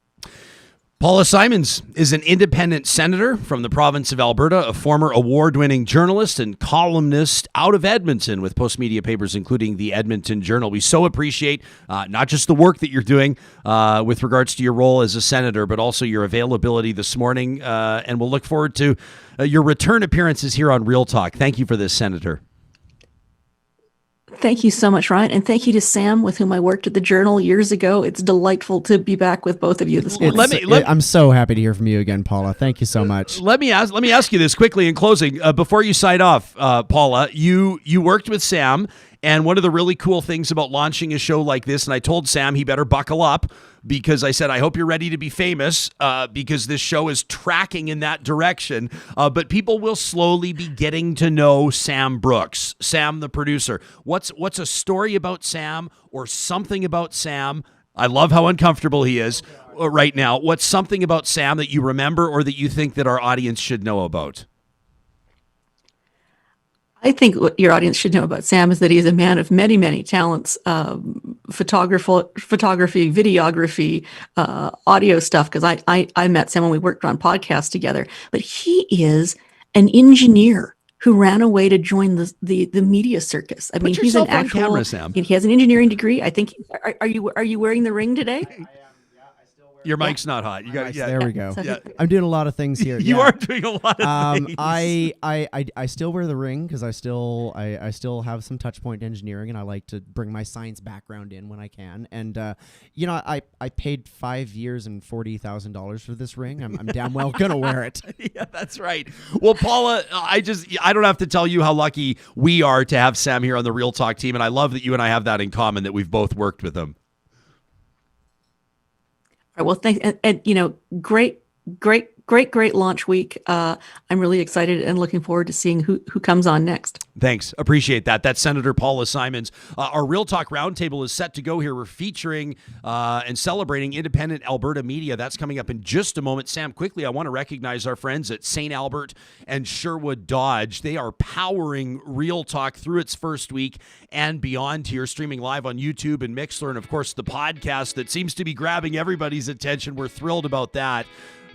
Paula Simons is an independent senator from the province of Alberta, a former award-winning journalist and columnist out of Edmonton with Postmedia papers, including the Edmonton Journal. We so appreciate not just the work that you're doing with regards to your role as a senator, but also your availability this morning. And we'll look forward to your return appearances here on Real Talk. Thank you for this, Senator. Thank you so much, Ryan. And thank you to Sam, with whom I worked at the Journal years ago. It's delightful to be back with both of you this morning. I'm so happy to hear from you again, Paula. Thank you so much. Let me ask you this quickly in closing. Before you sign off, Paula, you worked with Sam, and one of the really cool things about launching a show like this, and I told Sam he better buckle up, because I said, I hope you're ready to be famous, because this show is tracking in that direction. But people will slowly be getting to know Sam Brooks, Sam the producer. What's a story about Sam or something about Sam? I love how uncomfortable he is right now. What's something about Sam that you remember or that you think that our audience should know about? I think what your audience should know about Sam is that he is a man of many, many talents, photography, videography, audio stuff, because I met Sam when we worked on podcasts together. But he is an engineer who ran away to join the media circus. I mean, he's an actual camera, Sam. He has an engineering degree. I think. Are you wearing the ring today? Your mic's not hot. You got There we go. Yeah. I'm doing a lot of things here. You are doing a lot of things. I still wear the ring because I still have some touch point engineering, and I like to bring my science background in when I can. And I paid 5 years and $40,000 for this ring. I'm damn well gonna wear it. Yeah, that's right. Well, Paula, I don't have to tell you how lucky we are to have Sam here on the Real Talk team, and I love that you and I have that in common, that we've both worked with him. All right, well, thanks. And great launch week. I'm really excited and looking forward to seeing who comes on next. Thanks. Appreciate that. That's Senator Paula Simons. Our Real Talk Roundtable is set to go here. We're featuring and celebrating independent Alberta media. That's coming up in just a moment. Sam, quickly, I want to recognize our friends at St. Albert and Sherwood Dodge. They are powering Real Talk through its first week and beyond here, streaming live on YouTube and Mixlr, and, of course, the podcast that seems to be grabbing everybody's attention. We're thrilled about that.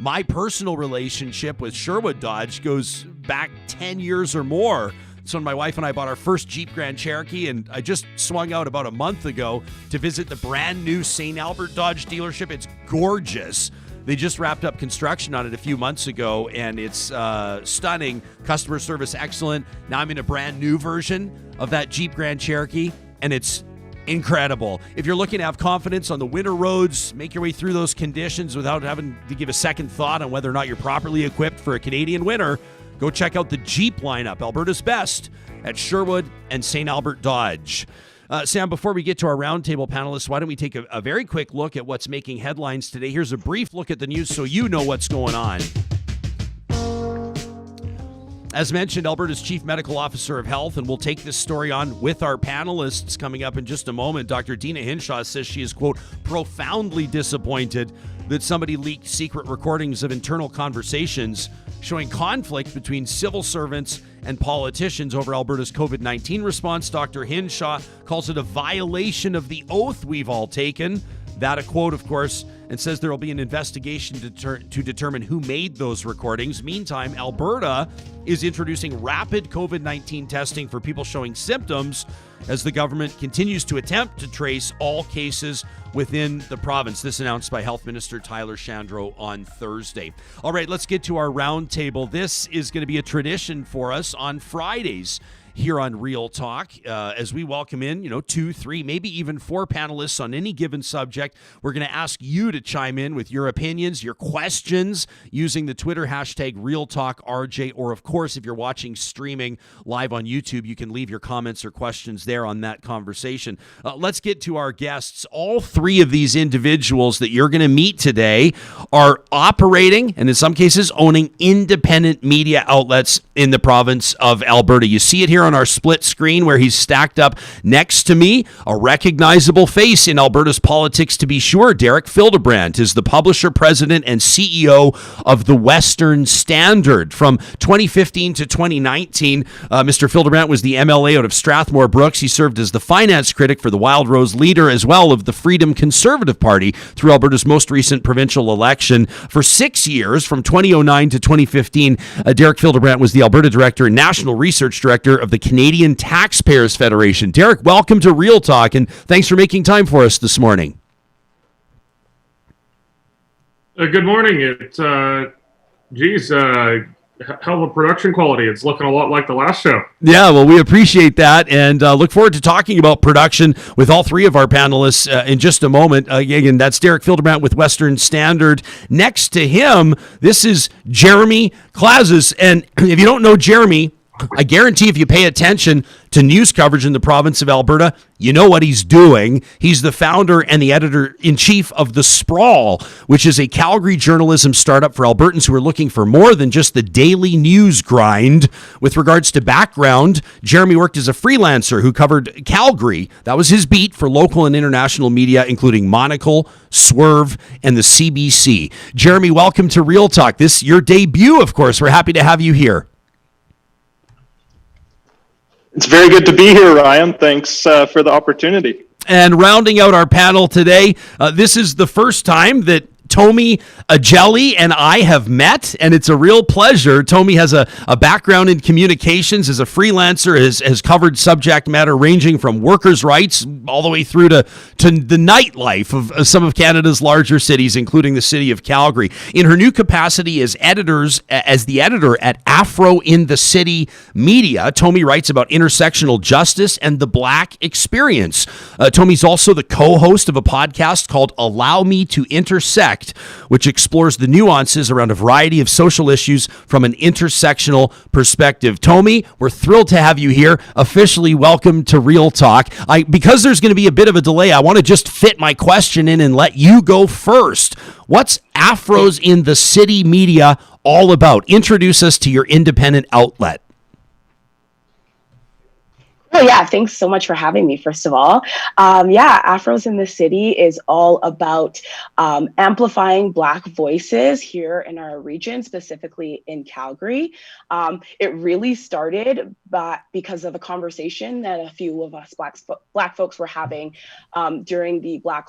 My personal relationship with Sherwood Dodge goes back 10 years or more. So when my wife and I bought our first Jeep Grand Cherokee, and I just swung out about a month ago to visit the brand new St. Albert Dodge dealership. It's gorgeous. They just wrapped up construction on it a few months ago, and it's stunning. Customer service excellent. Now I'm in a brand new version of that Jeep Grand Cherokee, and it's incredible. If you're looking to have confidence on the winter roads, make your way through those conditions without having to give a second thought on whether or not you're properly equipped for a Canadian winter, go check out the Jeep lineup, Alberta's best, at Sherwood and St. Albert Dodge. Sam, before we get to our roundtable panelists, why don't we take a very quick look at what's making headlines today? Here's a brief look at the news so you know what's going on. As mentioned, Alberta's Chief Medical Officer of Health, and we'll take this story on with our panelists coming up in just a moment. Dr. Dina Hinshaw says she is, quote, profoundly disappointed that somebody leaked secret recordings of internal conversations showing conflict between civil servants and politicians over Alberta's COVID-19 response. Dr. Hinshaw calls it a violation of the oath we've all taken. That a quote, of course, and says there will be an investigation to determine who made those recordings. Meantime, Alberta is introducing rapid COVID-19 testing for people showing symptoms as the government continues to attempt to trace all cases within the province. This announced by Health Minister Tyler Shandro on Thursday. All right, let's get to our roundtable. This is going to be a tradition for us on Fridays here on Real Talk, as we welcome in, 2, 3, maybe even 4 panelists on any given subject. We're going to ask you to chime in with your opinions, your questions, using the Twitter hashtag RealTalkRJ, or of course, if you're watching streaming live on YouTube, you can leave your comments or questions there on that conversation. Let's get to our guests. All 3 of these individuals that you're going to meet today are operating, and in some cases, owning independent media outlets in the province of Alberta. You see it here on our split screen where he's stacked up next to me, a recognizable face in Alberta's politics to be sure. Derek Fildebrandt is the publisher, president, and CEO of the Western Standard. From 2015 to 2019, Mr. Fildebrandt was the MLA out of Strathmore Brooks. He served as the finance critic for the Wild Rose leader as well of the Freedom Conservative Party through Alberta's most recent provincial election. For 6 years, from 2009 to 2015, Derek Fildebrandt was the Alberta Director and National Research Director of the Canadian Taxpayers Federation. Derek, welcome to Real Talk, and thanks for making time for us this morning. Good morning. It's, hell of a production quality. It's looking a lot like the last show. Yeah, well, we appreciate that, and look forward to talking about production with all 3 of our panelists in just a moment. Again, that's Derek Fildebrandt with Western Standard. Next to him, this is Jeremy Klaszus, and if you don't know Jeremy, I guarantee if you pay attention to news coverage in the province of Alberta, you know what he's doing. He's the founder and the editor-in-chief of The Sprawl, which is a Calgary journalism startup for Albertans who are looking for more than just the daily news grind. With regards to background, Jeremy worked as a freelancer who covered Calgary. That was his beat for local and international media, including Monocle, Swerve, and the CBC. Jeremy, welcome to Real Talk. This is your debut, of course. We're happy to have you here. It's very good to be here, Ryan. Thanks for the opportunity. And rounding out our panel today, this is the first time that Tomi Ajele and I have met, and it's a real pleasure. Tomi has a background in communications as a freelancer, has covered subject matter ranging from workers' rights all the way through to the nightlife of some of Canada's larger cities, including the city of Calgary. In her new capacity as the editor at Afro in the City Media, Tomi writes about intersectional justice and the Black experience. Tomi's also the co-host of a podcast called Allow Me to Intersect, which explores the nuances around a variety of social issues from an intersectional perspective. Tomi, we're thrilled to have you here. Officially welcome to Real Talk. Because there's going to be a bit of a delay, I want to just fit my question in and let you go first. What's Afros in the City Media all about? Introduce us to your independent outlet. Oh, yeah. Thanks so much for having me, first of all. Afros in the City is all about amplifying Black voices here in our region, specifically in Calgary. It really started because of a conversation that a few of us Black folks were having during the Black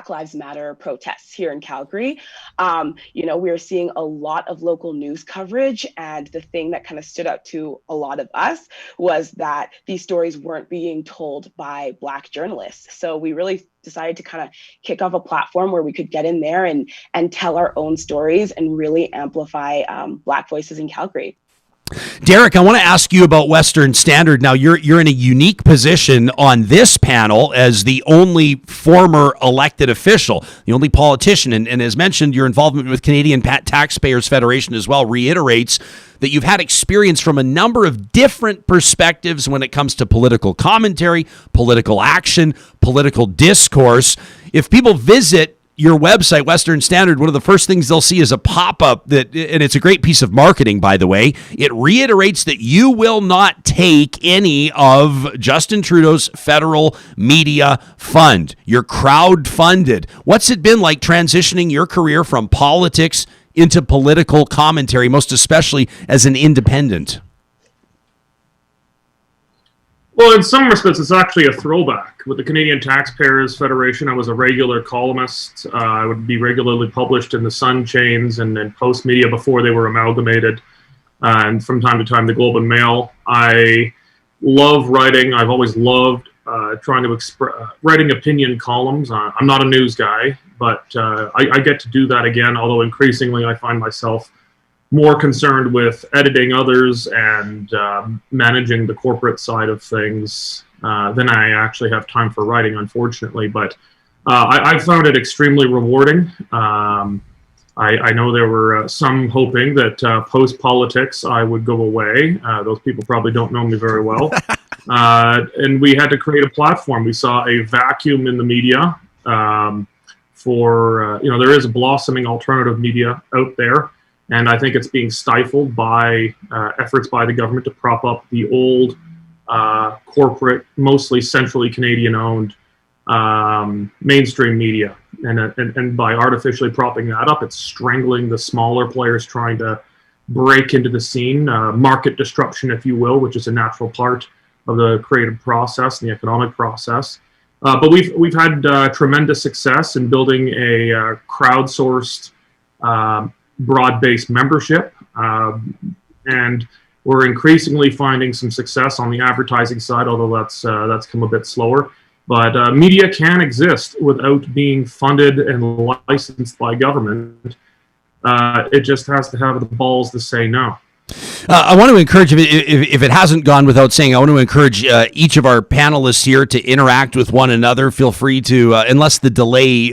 Lives Matter protests here in Calgary. We are seeing a lot of local news coverage, and the thing that kind of stood out to a lot of us was that these stories weren't being told by Black journalists. So we really decided to kind of kick off a platform where we could get in there and tell our own stories and really amplify Black voices in Calgary. Derek, I want to ask you about Western Standard. Now, you're in a unique position on this panel as the only former elected official, the only politician. And as mentioned, your involvement with Canadian Taxpayers Federation as well reiterates that you've had experience from a number of different perspectives when it comes to political commentary, political action, political discourse. If people visit your website, Western Standard, one of the first things they'll see is a pop-up and it's a great piece of marketing, by the way. It reiterates that you will not take any of Justin Trudeau's federal media fund. You're crowd-funded. What's it been like transitioning your career from politics into political commentary, most especially as an independent? Well, in some respects, it's actually a throwback. With the Canadian Taxpayers Federation, I was a regular columnist. I would be regularly published in the Sun chains and Post Media before they were amalgamated, and from time to time, the Globe and Mail. I love writing. I've always loved trying to writing opinion columns. I'm not a news guy, but I get to do that again, although increasingly I find myself more concerned with editing others and managing the corporate side of things than I actually have time for writing, unfortunately. But I found it extremely rewarding. I know there were some hoping that post-politics I would go away. Those people probably don't know me very well. And we had to create a platform. We saw a vacuum in the media there is a blossoming alternative media out there. And I think it's being stifled by efforts by the government to prop up the old corporate, mostly centrally Canadian-owned mainstream media. And by artificially propping that up, it's strangling the smaller players trying to break into the scene, market disruption, if you will, which is a natural part of the creative process and the economic process. But we've had tremendous success in building a crowdsourced broad-based membership, and we're increasingly finding some success on the advertising side, although that's come a bit slower. But media can exist without being funded and licensed by government. It just has to have the balls to say no. I want to encourage, if it hasn't gone without saying, I want to encourage each of our panelists here to interact with one another. Feel free to, unless the delay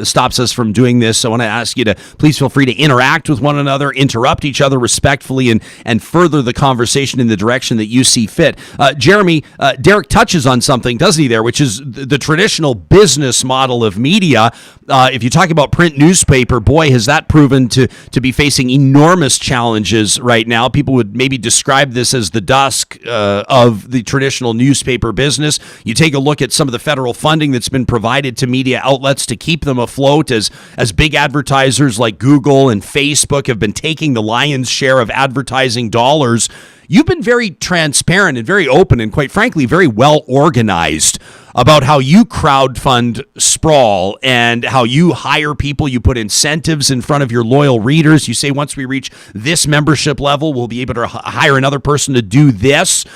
stops us from doing this, I want to ask you to please feel free to interact with one another, interrupt each other respectfully, and further the conversation in the direction that you see fit. Jeremy, Derek touches on something, doesn't he, there, which is the traditional business model of media. If you talk about print newspaper, boy, has that proven to be facing enormous challenges right now. People would maybe describe this as the dusk of the traditional newspaper business. You take a look at some of the federal funding that's been provided to media outlets to keep them afloat as big advertisers like Google and Facebook have been taking the lion's share of advertising dollars. You've been very transparent and very open and, quite frankly, very well organized about how you crowdfund Sprawl and how you hire people. You put incentives in front of your loyal readers. You say, once we reach this membership level, we'll be able to hire another person to do this.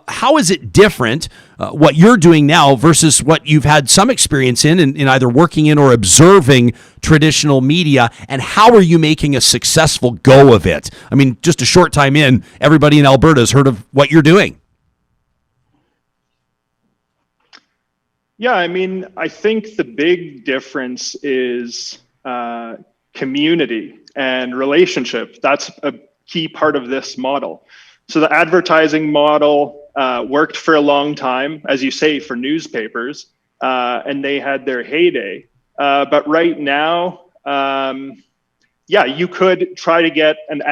How is it different, what you're doing now versus what you've had some experience in either working in or observing traditional media? And how are you making a successful go of it? I mean, just a short time in, everybody in Alberta has heard of what you're doing. Yeah, I mean, I think the big difference is community and relationship. That's a key part of this model. So the advertising model worked for a long time, as you say, for newspapers, and they had their heyday. But right now, you could try to get an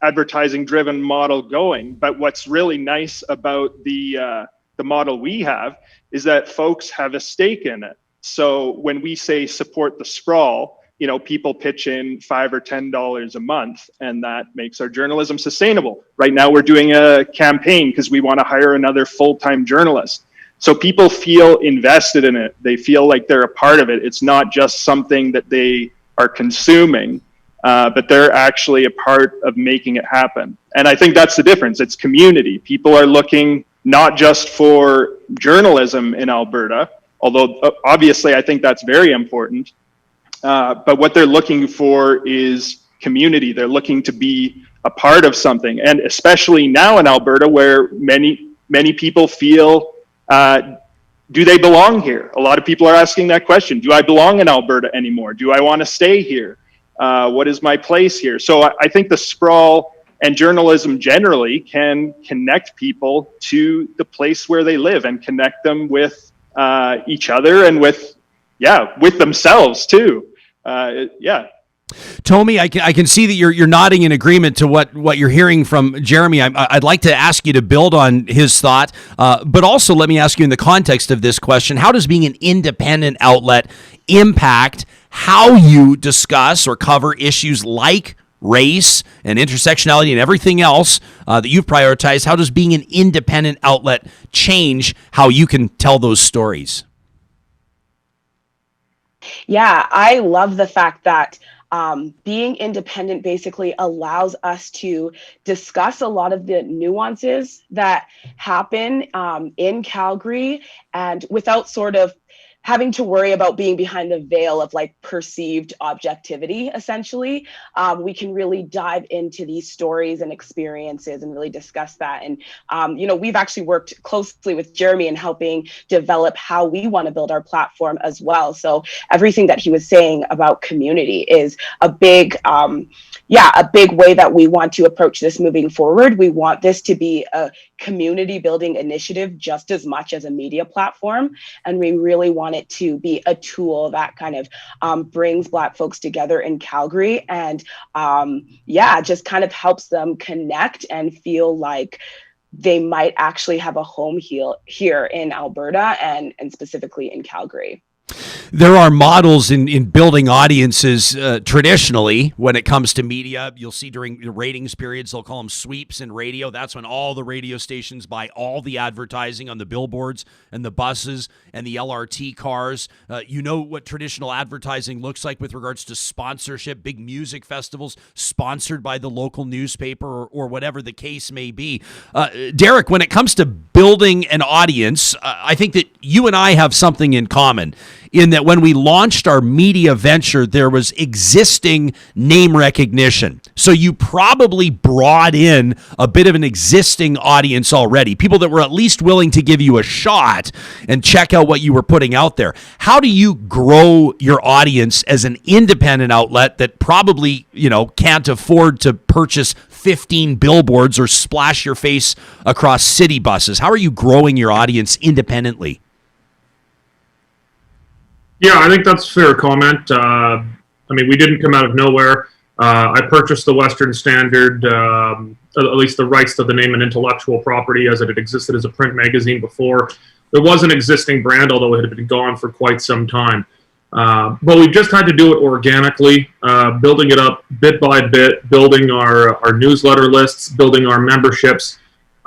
advertising-driven model going. But what's really nice about the model we have is that folks have a stake in it. So when we say support the sprawl, people pitch in $5 or $10 a month, and that makes our journalism sustainable. Right now, we're doing a campaign because we want to hire another full-time journalist. So people feel invested in it. They feel like they're a part of it. It's not just something that they are consuming, but they're actually a part of making it happen. And I think that's the difference. It's community. People are looking not just for journalism in Alberta, although obviously I think that's very important, but what they're looking for is community. They're looking to be a part of something. And especially now in Alberta, where many people feel, do they belong here? A lot of people are asking that question. Do I belong in Alberta anymore? Do I want to stay here? What is my place here? So I think the sprawl and journalism generally can connect people to the place where they live and connect them with each other and with themselves too. Tomi, I can see that you're nodding in agreement to what you're hearing from Jeremy. I'd like to ask you to build on his thought, but also let me ask you in the context of this question, how does being an independent outlet impact how you discuss or cover issues like race and intersectionality and everything else that you've prioritized, how does being an independent outlet change how you can tell those stories? Yeah, I love the fact that being independent basically allows us to discuss a lot of the nuances that happen in Calgary, and without sort of having to worry about being behind the veil of like perceived objectivity, essentially. We can really dive into these stories and experiences and really discuss that. And, we've actually worked closely with Jeremy in helping develop how we want to build our platform as well. So everything that he was saying about community is a big way that we want to approach this moving forward. We want this to be a community building initiative just as much as a media platform. And we really want it to be a tool that kind of brings Black folks together in Calgary and just kind of helps them connect and feel like they might actually have a home here in Alberta and specifically in Calgary. There are models in building audiences traditionally when it comes to media. You'll see during the ratings periods, they'll call them sweeps in radio. That's when all the radio stations buy all the advertising on the billboards and the buses and the LRT cars. You know what traditional advertising looks like with regards to sponsorship, big music festivals sponsored by the local newspaper or whatever the case may be. Derek, when it comes to building an audience, I think that you and I have something in common, in that when we launched our media venture, there was existing name recognition. So you probably brought in a bit of an existing audience already, people that were at least willing to give you a shot and check out what you were putting out there. How do you grow your audience as an independent outlet that probably, can't afford to purchase 15 billboards or splash your face across city buses? How are you growing your audience independently? Yeah, I think that's a fair comment. We didn't come out of nowhere. I purchased the Western Standard, at least the rights to the name and intellectual property, as it had existed as a print magazine before. There was an existing brand, although it had been gone for quite some time. But we just had to do it organically, building it up bit by bit, building our newsletter lists, building our memberships.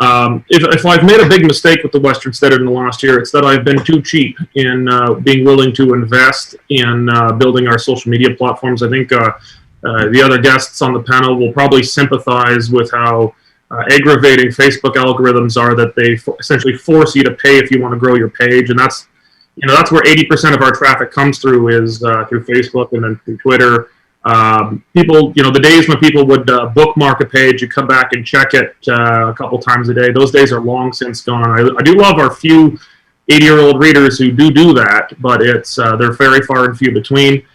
If I've made a big mistake with the Western Standard in the last year, it's that I've been too cheap in being willing to invest in building our social media platforms. I think the other guests on the panel will probably sympathize with how aggravating Facebook algorithms are, that they essentially force you to pay if you want to grow your page. And that's where 80% of our traffic comes through, is through Facebook and then through Twitter. People, the days when people would bookmark a page, you come back and check it a couple times a day, those days are long since gone. I do love our few 80-year-old readers who do that, but they're very far and few between.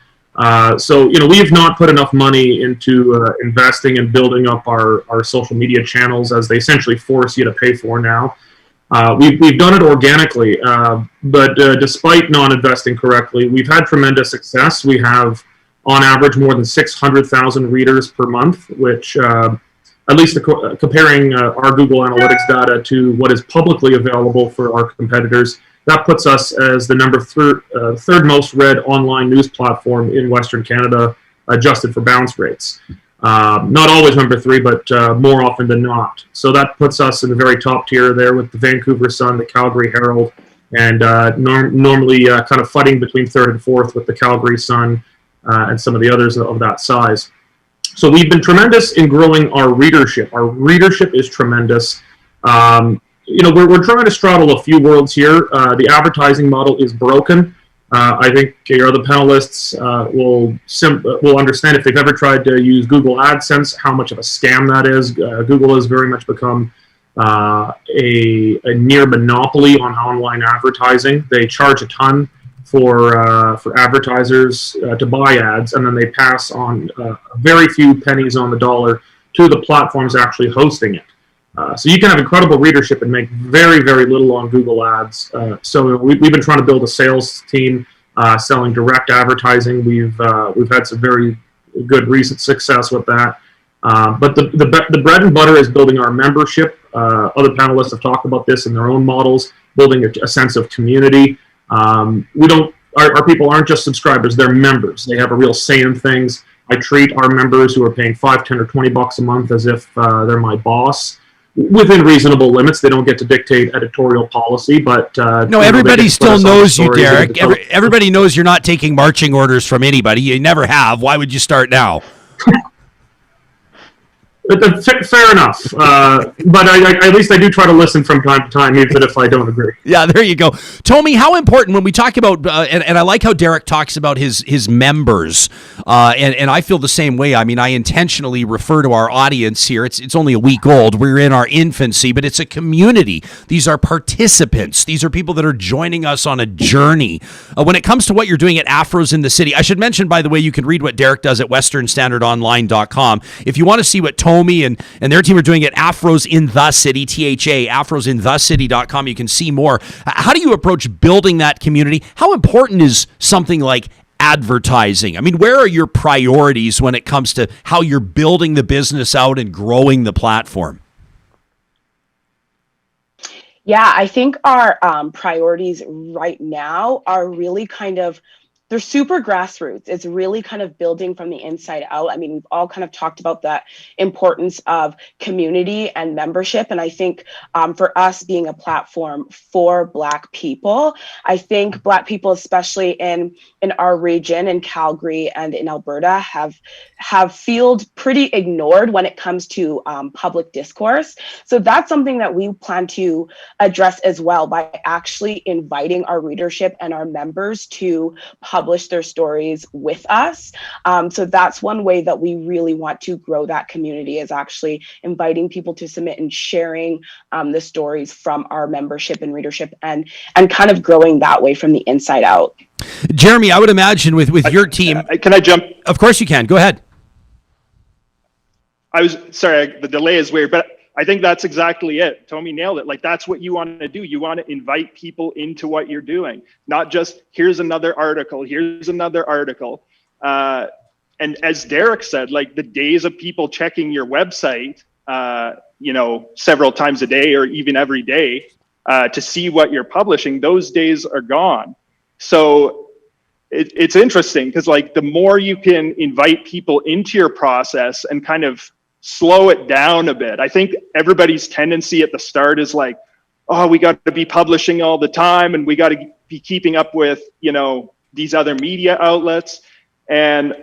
So we have not put enough money into investing and building up our social media channels, as they essentially force you to pay for now. We've done it organically, but despite not investing correctly, we've had tremendous success. We have, on average, more than 600,000 readers per month, which, at least comparing our Google Analytics data to what is publicly available for our competitors, that puts us as the third most read online news platform in Western Canada, adjusted for bounce rates. Not always number 3, but more often than not. So that puts us in the very top tier there, with the Vancouver Sun, the Calgary Herald, and normally kind of fighting between 3rd and 4th with the Calgary Sun, and some of the others of that size. So we've been tremendous in growing our readership. Our readership is tremendous. We're trying to straddle a few worlds here. The advertising model is broken. I think your other panelists will understand, if they've ever tried to use Google AdSense, how much of a scam that is. Google has very much become a near monopoly on online advertising. They charge a ton for advertisers to buy ads, and then they pass on very few pennies on the dollar to the platforms actually hosting it. So you can have incredible readership and make very, very little on Google Ads. So we've been trying to build a sales team selling direct advertising. We've had some very good recent success with that. But the bread and butter is building our membership. Other panelists have talked about this in their own models, building a sense of community. Our people aren't just subscribers; they're members. They have a real say in things. I treat our members who are paying $5, $10, or $20 a month as if they're my boss, within reasonable limits. They don't get to dictate editorial policy, but no, everybody still knows you, Derek. Everybody knows you're not taking marching orders from anybody. You never have. Why would you start now? Fair enough, but at least I do try to listen from time to time, even if I don't agree. Yeah, there you go. Tomi, how important when we talk about, and I like how Derek talks about his members, and I feel the same way. I mean, I intentionally refer to our audience here. It's only a week old. We're in our infancy, but it's a community. These are participants. These are people that are joining us on a journey. When it comes to what you're doing at Afros in the City, I should mention, by the way, you can read what Derek does at westernstandardonline.com. If you want to see what Tomi and their team are doing at Afros in the City, THA, afrosinthecity.com. You can see more. How do you approach building that community? How important is something like advertising? I mean, where are your priorities when it comes to how you're building the business out and growing the platform? Yeah, I think our priorities right now are really they're super grassroots. It's really kind of building from the inside out. I mean, we've all kind of talked about the importance of community and membership. And I think for us being a platform for Black people, I think Black people, especially in our region, in Calgary and in Alberta, have felt pretty ignored when it comes to public discourse. So that's something that we plan to address as well by actually inviting our readership and our members to publish their stories with us. So that's one way that we really want to grow that community, is actually inviting people to submit and sharing the stories from our membership and readership, and kind of growing that way from the inside out. Jeremy, I would imagine with your team. Can I jump? Of course you can. Go ahead. The delay is weird, but I think that's exactly it. Tomi nailed it. Like, that's what you want to do. You want to invite people into what you're doing, not just here's another article, here's another article. And as Derek said, like, the days of people checking your website, several times a day or even every day to see what you're publishing, those days are gone. So it's interesting because, like, the more you can invite people into your process and kind of slow it down a bit. I think everybody's tendency at the start is like, oh, we got to be publishing all the time and we got to be keeping up with, these other media outlets. And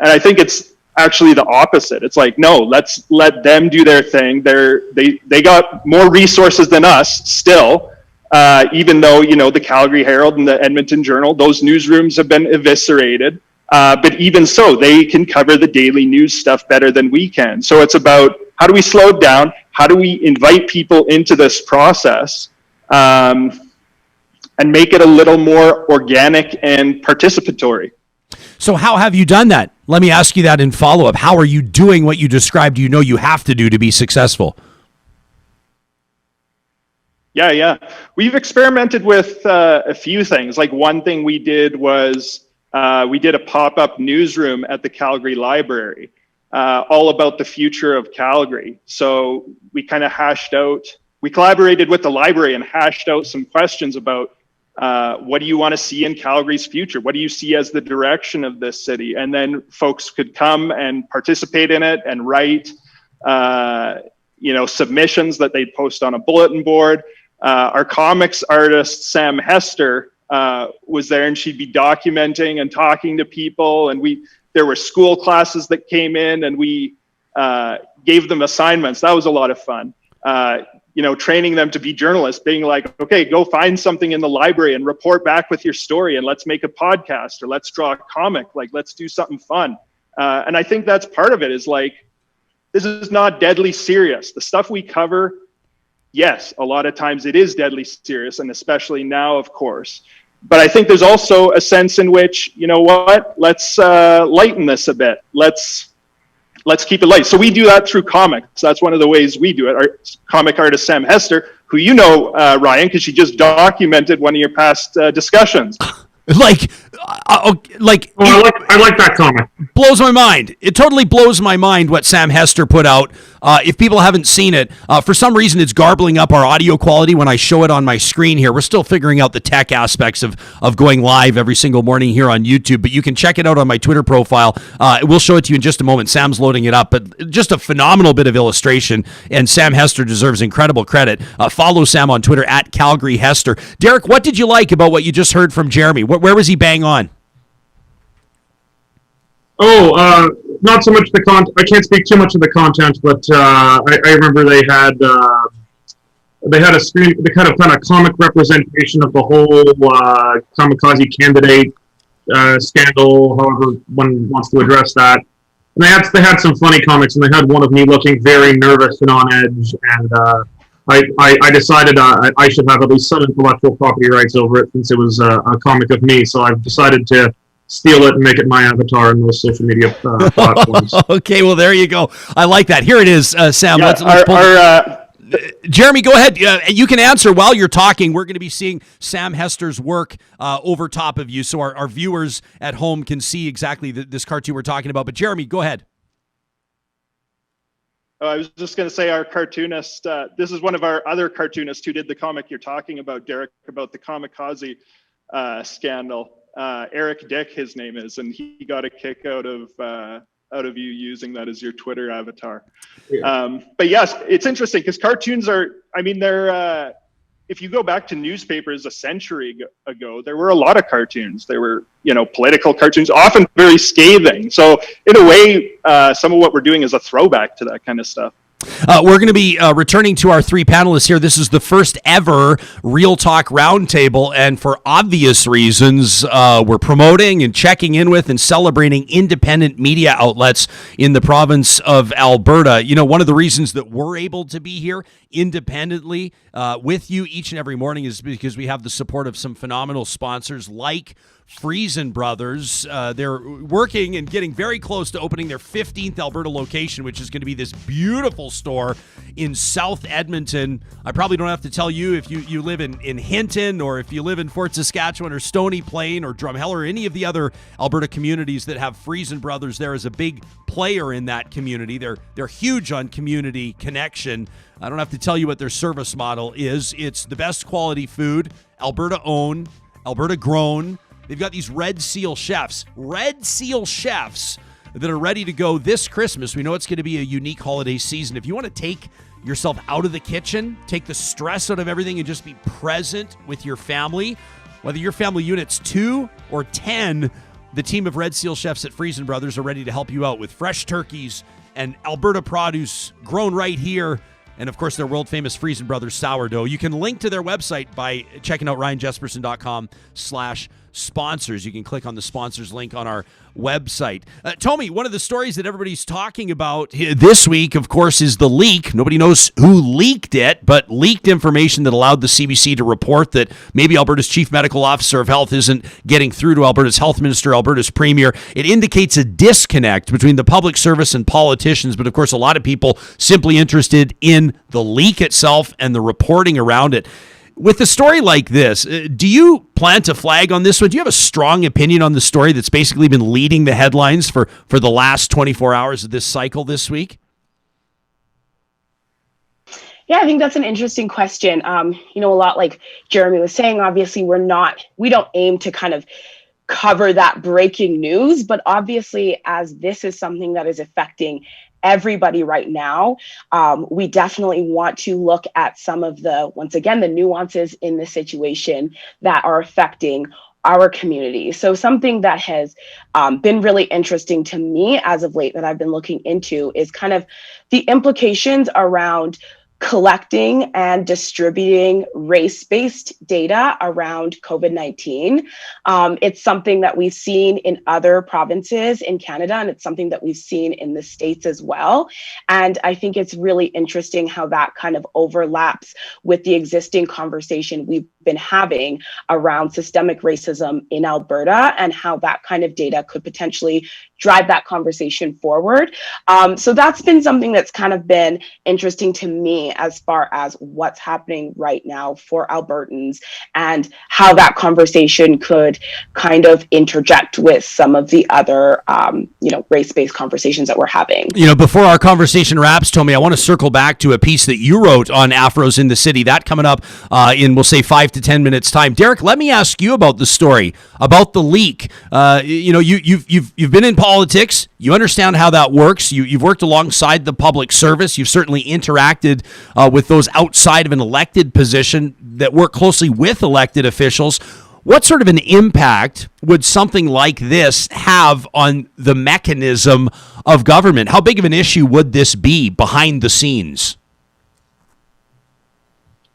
I think it's actually the opposite. It's like, no, let's let them do their thing. They got more resources than us still, even though, the Calgary Herald and the Edmonton Journal, those newsrooms have been eviscerated. But even so, they can cover the daily news stuff better than we can. So it's about, how do we slow it down? How do we invite people into this process and make it a little more organic and participatory? So how have you done that? Let me ask you that in follow-up. How are you doing what you described you know you have to do to be successful? Yeah. We've experimented with a few things. Like, one thing we did was we did a pop-up newsroom at the Calgary Library, all about the future of Calgary. So we kind of we collaborated with the library and hashed out some questions about what do you want to see in Calgary's future? What do you see as the direction of this city? And then folks could come and participate in it and write, submissions that they'd post on a bulletin board. Our comics artist, Sam Hester, was there, and she'd be documenting and talking to people. And there were school classes that came in, and we gave them assignments. That was a lot of fun. Training them to be journalists, being like, okay, go find something in the library and report back with your story, and let's make a podcast, or let's draw a comic, like, let's do something fun. And I think that's part of it, is like, this is not deadly serious. The stuff we cover, yes, a lot of times it is deadly serious, and especially now, of course. But I think there's also a sense in which, let's lighten this a bit. Let's keep it light. So we do that through comics. That's one of the ways we do it. Our comic artist, Sam Hester, who Ryan, because she just documented one of your past discussions. Like, Like, I like that comment. blows my mind. It totally blows my mind what Sam Hester put out. If people haven't seen it, for some reason it's garbling up our audio quality when I show it on my screen here. We're still figuring out the tech aspects of going live every single morning here on YouTube, but you can check it out on my Twitter profile. We'll show it to you in just a moment. Sam's loading it up, but just a phenomenal bit of illustration, and Sam Hester deserves incredible credit. Follow Sam on Twitter at Calgary Hester. Derek, what did you like about what you just heard from Jeremy? Where was he bang on? Oh, not so much the content. I can't speak too much of the content, but I remember they had a screen, the kind of comic representation of the whole kamikaze candidate scandal. However one wants to address that, and they had some funny comics, and they had one of me looking very nervous and on edge, and I decided I should have at least some intellectual property rights over it since it was a comic of me. So I've decided to steal it and make it my avatar in those social media platforms. Okay, well, there you go. I like that. Here it is, Sam. Yeah, Let's pull Jeremy, go ahead. You can answer while you're talking. We're going to be seeing Sam Hester's work over top of you, so our viewers at home can see exactly this cartoon we're talking about. But Jeremy, go ahead. I was just going to say our cartoonist, this is one of our other cartoonists who did the comic you're talking about, Derek, about the kamikaze scandal. Eric Dick, his name is, and he got a kick out of you using that as your Twitter avatar. Yeah. But yes, it's interesting because cartoons are, I mean, they're, if you go back to newspapers a century ago, there were a lot of cartoons. They were, political cartoons, often very scathing. So in a way, some of what we're doing is a throwback to that kind of stuff. We're going to be returning to our three panelists here. This is the first ever Real Talk Roundtable, and for obvious reasons, we're promoting and checking in with and celebrating independent media outlets in the province of Alberta. One of the reasons that we're able to be here independently with you each and every morning is because we have the support of some phenomenal sponsors like Friesen Brothers. They're working and getting very close to opening their 15th Alberta location, which is going to be this beautiful store in South Edmonton. I probably don't have to tell you if you live in Hinton, or if you live in Fort Saskatchewan or Stony Plain or Drumheller or any of the other Alberta communities that have Friesen Brothers. There is a big player in that community. They're huge on community connection. I don't have to tell you what their service model is. It's the best quality food, Alberta owned, Alberta grown. They've got these Red Seal chefs that are ready to go this Christmas. We know it's going to be a unique holiday season. If you want to take yourself out of the kitchen, take the stress out of everything, and just be present with your family, whether your family unit's 2 or 10, the team of Red Seal chefs at Friesen Brothers are ready to help you out with fresh turkeys and Alberta produce grown right here. And, of course, their world-famous Friesen Brothers sourdough. You can link to their website by checking out ryanjesperson.com/sponsors. You can click on the sponsors link on our website. Tomi, one of the stories that everybody's talking about this week, of course, is the leak. Nobody knows who leaked it, but leaked information that allowed the CBC to report that maybe Alberta's Chief Medical Officer of Health isn't getting through to Alberta's Health Minister, Alberta's Premier. It indicates a disconnect between the public service and politicians, but of course, a lot of people simply interested in the leak itself and the reporting around it. With a story like this, do you plan to flag on this one? Do you have a strong opinion on the story that's basically been leading the headlines for the last 24 hours of this cycle this week? Yeah, I think that's an interesting question. A lot like Jeremy was saying, obviously we don't aim to kind of cover that breaking news, but obviously as this is something that is affecting everybody right now, we definitely want to look at some of the nuances in the situation that are affecting our community. So something that has been really interesting to me as of late that I've been looking into is kind of the implications around collecting and distributing race-based data around COVID-19. It's something that we've seen in other provinces in Canada, and it's something that we've seen in the States as well. And I think it's really interesting how that kind of overlaps with the existing conversation we've been having around systemic racism in Alberta and how that kind of data could potentially drive that conversation forward. So that's been something that's kind of been interesting to me. me as far as what's happening right now for Albertans and how that conversation could kind of interject with some of the other, race-based conversations that we're having. Before our conversation wraps, Tomi, I want to circle back to a piece that you wrote on Afros in the City. That coming up in, we'll say, 5 to 10 minutes time. Derek, let me ask you about the story, about the leak. You've been in politics. You understand how that works. You've worked alongside the public service. You've certainly interacted with those outside of an elected position that work closely with elected officials. What sort of an impact would something like this have on the mechanism of government? How big of an issue would this be behind the scenes?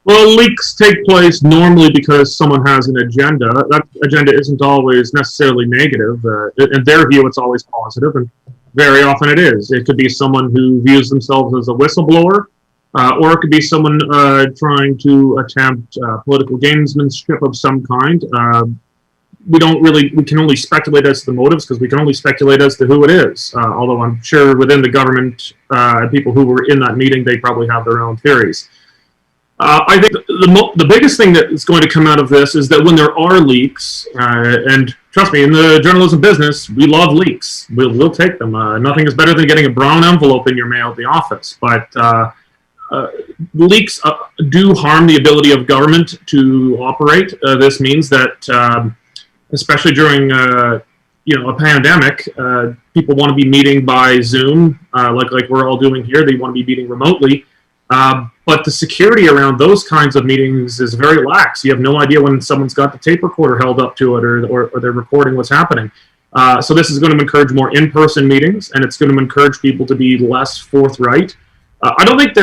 Well, leaks take place normally because someone has an agenda. That agenda isn't always necessarily negative. In their view, it's always positive, and very often it is. It could be someone who views themselves as a whistleblower, or it could be someone trying to attempt political gamesmanship of some kind. We can only speculate as to the motives because we can only speculate as to who it is. Although I'm sure within the government, people who were in that meeting, they probably have their own theories. I think the biggest thing that is going to come out of this is that when there are leaks, and trust me, in the journalism business, we love leaks. We'll take them. Nothing is better than getting a brown envelope in your mail at the office. But leaks do harm the ability of government to operate. This means that, especially during a pandemic, people want to be meeting by Zoom, like we're all doing here. They want to be meeting remotely. But the security around those kinds of meetings is very lax. You have no idea when someone's got the tape recorder held up to it or they're recording what's happening. So this is going to encourage more in-person meetings, and it's going to encourage people to be less forthright. I don't think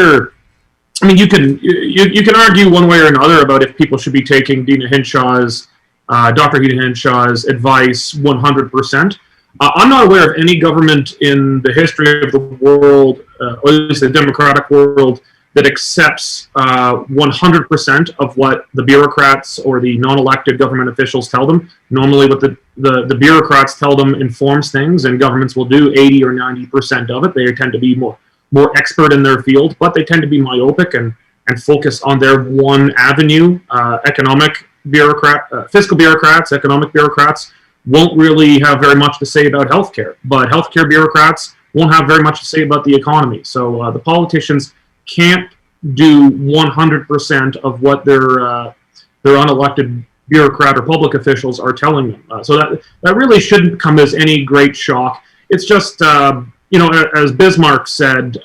you can argue one way or another about if people should be taking Dr. Dina Hinshaw's advice 100%. I'm not aware of any government in the history of the world, or at least the democratic world, that accepts 100% of what the bureaucrats or the non-elected government officials tell them. Normally what the bureaucrats tell them informs things, and governments will do 80 or 90% of it. They tend to be more expert in their field, but they tend to be myopic and focus on their one avenue. Fiscal bureaucrats, economic bureaucrats won't really have very much to say about healthcare, but healthcare bureaucrats won't have very much to say about the economy. So the politicians can't do 100% of what their unelected bureaucrat or public officials are telling them. So that really shouldn't come as any great shock. It's just, as Bismarck said,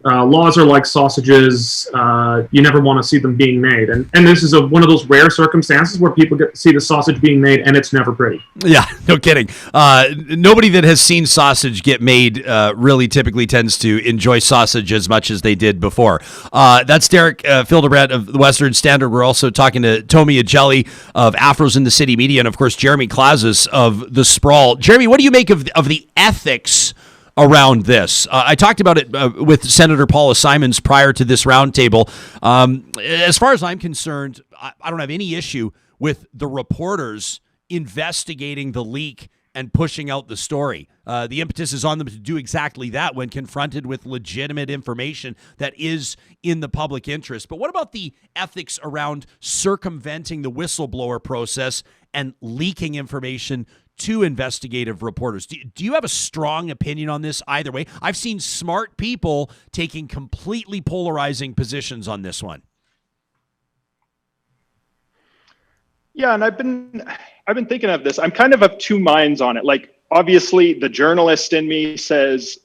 laws are like sausages. You never want to see them being made. And this is one of those rare circumstances where people get to see the sausage being made, and it's never pretty. Yeah, no kidding. Nobody that has seen sausage get made really typically tends to enjoy sausage as much as they did before. That's Derek Fildebrandt of the Western Standard. We're also talking to Tomi Ajele of Afros in the City Media, and of course Jeremy Klaszus of The Sprawl. Jeremy, what do you make of the ethics around this? I talked about it with Senator Paula Simons prior to this roundtable. As far as I'm concerned, I don't have any issue with the reporters investigating the leak and pushing out the story. The impetus is on them to do exactly that when confronted with legitimate information that is in the public interest. But what about the ethics around circumventing the whistleblower process and leaking information to investigative reporters? Do you have a strong opinion on this either way? I've seen smart people taking completely polarizing positions on this one. Yeah, and I've been thinking of this. I'm kind of two minds on it. Like, obviously, the journalist in me says,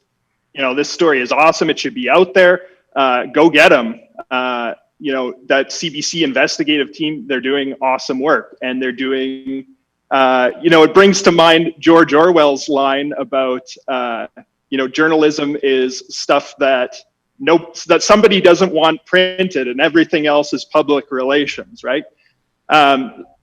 this story is awesome. It should be out there. Go get them. That CBC investigative team, they're doing awesome work, and they're doing. It brings to mind George Orwell's line about, journalism is stuff that somebody doesn't want printed, and everything else is public relations, right?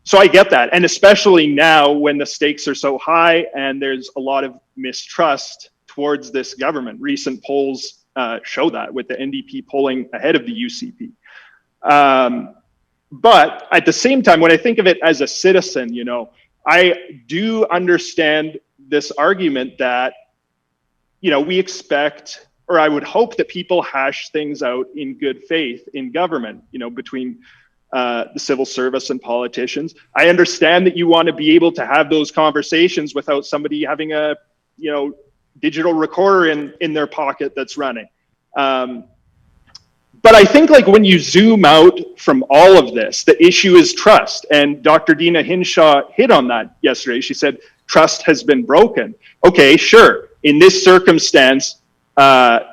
So I get that. And especially now when the stakes are so high and there's a lot of mistrust towards this government. Recent polls show that, with the NDP polling ahead of the UCP. But at the same time, when I think of it as a citizen, I do understand this argument that, we expect, or I would hope that people hash things out in good faith in government, between the civil service and politicians. I understand that you want to be able to have those conversations without somebody having a, digital recorder in their pocket that's running. But I think when you zoom out from all of this, the issue is trust. And Dr. Dina Hinshaw hit on that yesterday. She said, trust has been broken. Okay, sure. In this circumstance,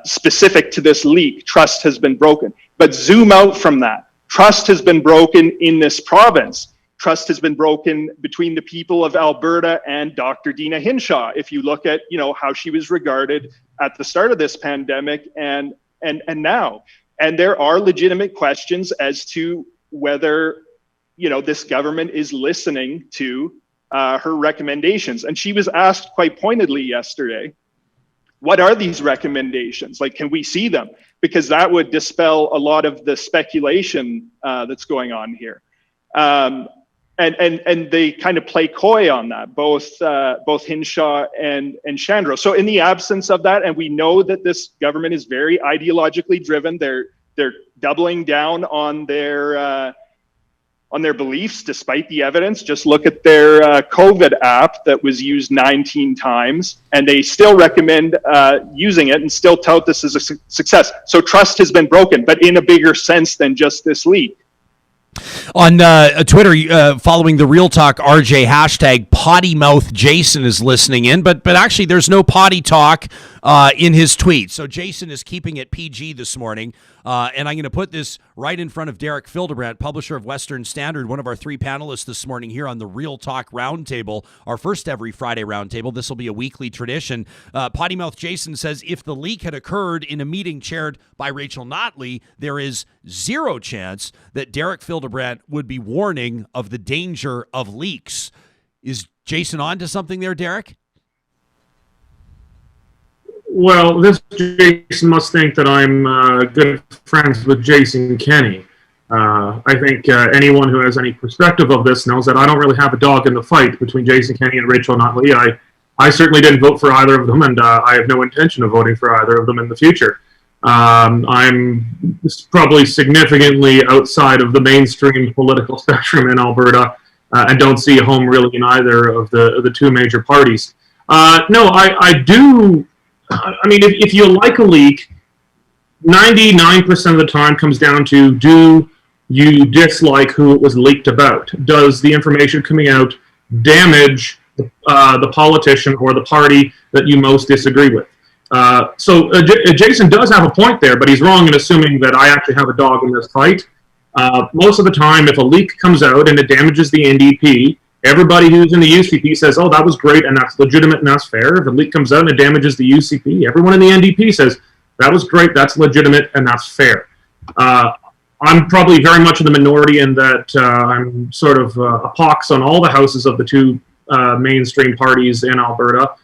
specific to this leak, trust has been broken. But zoom out from that. Trust has been broken in this province. Trust has been broken between the people of Alberta and Dr. Dina Hinshaw. If you look at, how she was regarded at the start of this pandemic and now. And there are legitimate questions as to whether, this government is listening to her recommendations. And she was asked quite pointedly yesterday, what are these recommendations? Can we see them? Because that would dispel a lot of the speculation that's going on here. And they kind of play coy on that, both Hinshaw and Shandro. So in the absence of that, and we know that this government is very ideologically driven, they're doubling down on their beliefs despite the evidence. Just look at their COVID app that was used 19 times, and they still recommend using it and still tout this as a success. So trust has been broken, but in a bigger sense than just this leak. On Twitter, following the Real Talk RJ hashtag, Potty Mouth Jason is listening in, but actually there's no potty talk in his tweet. So Jason is keeping it PG this morning, and I'm going to put this right in front of Derek Fildebrandt, publisher of Western Standard, one of our three panelists this morning here on the Real Talk Roundtable, our first every Friday Roundtable. This will be a weekly tradition. Potty Mouth Jason says, if the leak had occurred in a meeting chaired by Rachel Notley, there is zero chance that Derek Fildebrandt would be warning of the danger of leaks. Is Jason on to something there, Derek? Well, this Jason must think that I'm good friends with Jason Kenney. I think anyone who has any perspective of this knows that I don't really have a dog in the fight between Jason Kenney and Rachel Notley. I certainly didn't vote for either of them, and I have no intention of voting for either of them in the future. I'm probably significantly outside of the mainstream political spectrum in Alberta, and don't see a home really in either of the two major parties. No, I do. I mean, if you like a leak, 99% of the time comes down to, do you dislike who it was leaked about? Does the information coming out damage the politician or the party that you most disagree with? So Jason does have a point there, but he's wrong in assuming that I actually have a dog in this fight. Most of the time, if a leak comes out and it damages the NDP, everybody who's in the UCP says, oh, that was great and that's legitimate and that's fair. If a leak comes out and it damages the UCP, everyone in the NDP says, that was great, that's legitimate, and that's fair. I'm probably very much in the minority in that I'm sort of a pox on all the houses of the two mainstream parties in Alberta.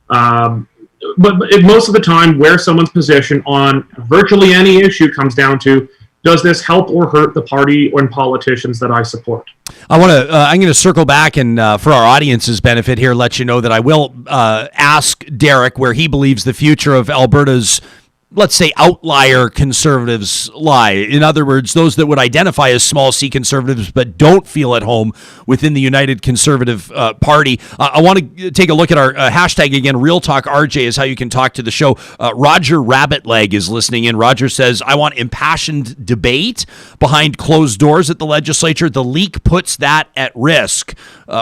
But most of the time, where someone's position on virtually any issue comes down to, does this help or hurt the party and politicians that I support? I'm going to circle back and, for our audience's benefit here, let you know that I will ask Derek where he believes the future of Alberta's, let's say, outlier conservatives lie. In other words, those that would identify as small C conservatives but don't feel at home within the United Conservative Party. I want to take a look at our hashtag again. Real Talk RJ is how you can talk to the show. Roger Rabbitleg is listening in. Roger says, I want impassioned debate behind closed doors at the legislature. The leak puts that at risk.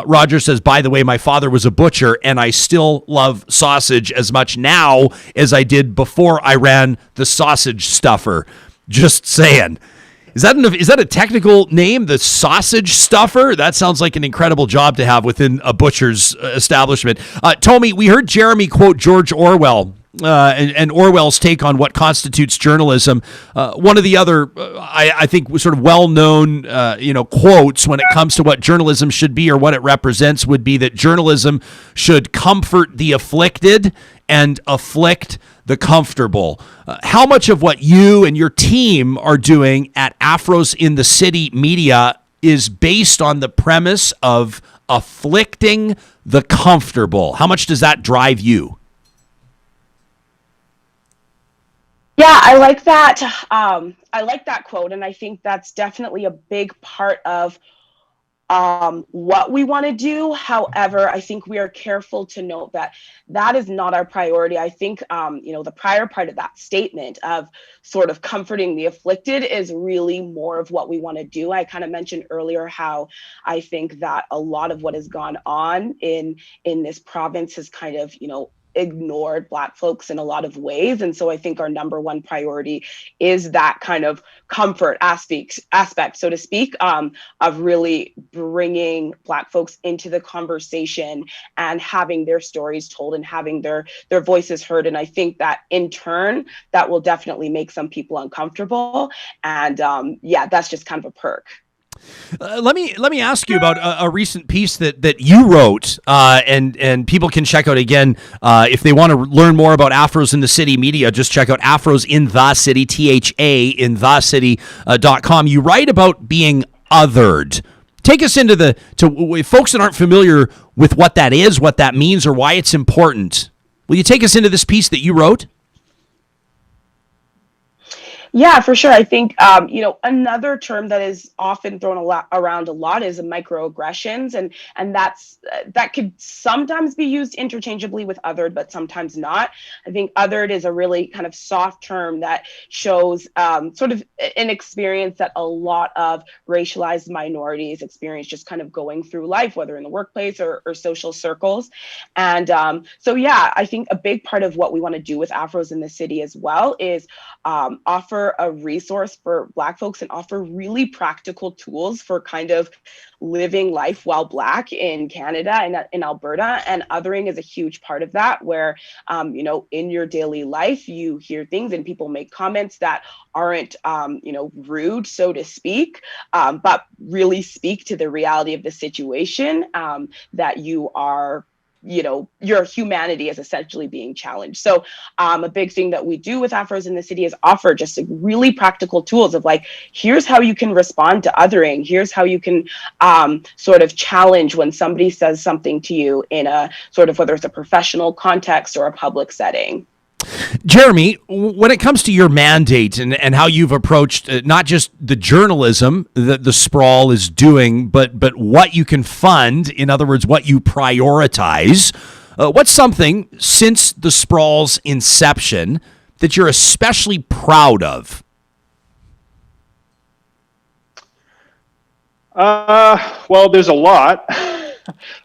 Roger says, by the way, my father was a butcher and I still love sausage as much now as I did before I ran the sausage stuffer. Just saying. Is that a technical name, the sausage stuffer? That sounds like an incredible job to have within a butcher's establishment. Tomi, we heard Jeremy quote George Orwell and Orwell's take on what constitutes journalism. One of the other, I think, sort of well-known, quotes when it comes to what journalism should be or what it represents would be that journalism should comfort the afflicted and afflict the comfortable. How much of what you and your team are doing at Afros in the City Media is based on the premise of afflicting the comfortable? How much does that drive you? Yeah, I like that. I like that quote, and I think that's definitely a big part of what we want to do. However, I think we are careful to note that that is not our priority. I think, the prior part of that statement of sort of comforting the afflicted is really more of what we want to do. I kind of mentioned earlier how I think that a lot of what has gone on in this province has kind of, ignored Black folks in a lot of ways. And so I think our number one priority is that kind of comfort aspect, so to speak, of really bringing Black folks into the conversation and having their stories told and having their voices heard. And I think that in turn, that will definitely make some people uncomfortable. And that's just kind of a perk. Let me ask you about a recent piece that you wrote, and people can check out again if they want to learn more about Afros in the City media. Just check out Afros in the City, THA in thecity.com. You write about being othered. Take us into to folks that aren't familiar with what that is, what that means, or why it's important. Will you take us into this piece that you wrote? Yeah, for sure. I think, another term that is often thrown around a lot is microaggressions. And that could sometimes be used interchangeably with othered, but sometimes not. I think othered is a really kind of soft term that shows sort of an experience that a lot of racialized minorities experience just kind of going through life, whether in the workplace or social circles. And I think a big part of what we want to do with Afros in the City as well is offer a resource for Black folks and offer really practical tools for kind of living life while Black in Canada and in Alberta. And othering is a huge part of that, where, in your daily life, you hear things and people make comments that aren't, rude, so to speak, but really speak to the reality of the situation that you are, your humanity is essentially being challenged. So a big thing that we do with Afros in the City is offer just like really practical tools of like, here's how you can respond to othering. Here's how you can sort of challenge when somebody says something to you in a sort of, whether it's a professional context or a public setting. Jeremy, when it comes to your mandate and how you've approached not just the journalism that the Sprawl is doing, but what you can fund, in other words, what you prioritize, what's something since the Sprawl's inception that you're especially proud of? Well, there's a lot.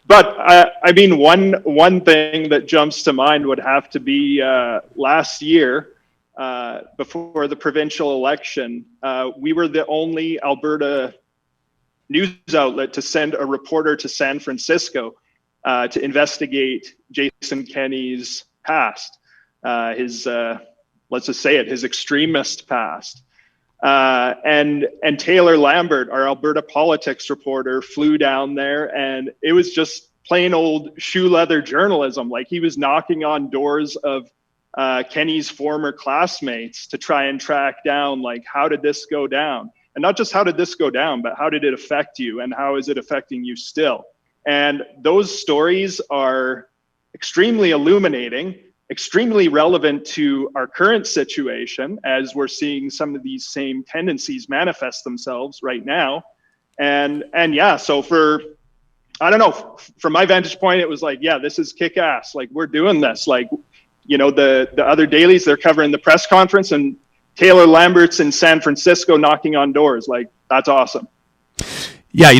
But I mean, one thing that jumps to mind would have to be last year, before the provincial election, we were the only Alberta news outlet to send a reporter to San Francisco to investigate Jason Kenney's past, his let's just say it, his extremist past. And Taylor Lambert, our Alberta politics reporter, flew down there, and it was just plain old shoe leather journalism. Like, he was knocking on doors of Kenney's former classmates to try and track down, like, how did this go down? And not just how did this go down, but how did it affect you, and how is it affecting you still? And those stories are extremely illuminating, extremely relevant to our current situation, as we're seeing some of these same tendencies manifest themselves right now. And so from my vantage point, it was like, yeah, this is kick ass. Like, we're doing this. Like, the other dailies, they're covering the press conference, and Taylor Lambert's in San Francisco knocking on doors. Like, that's awesome. Yeah,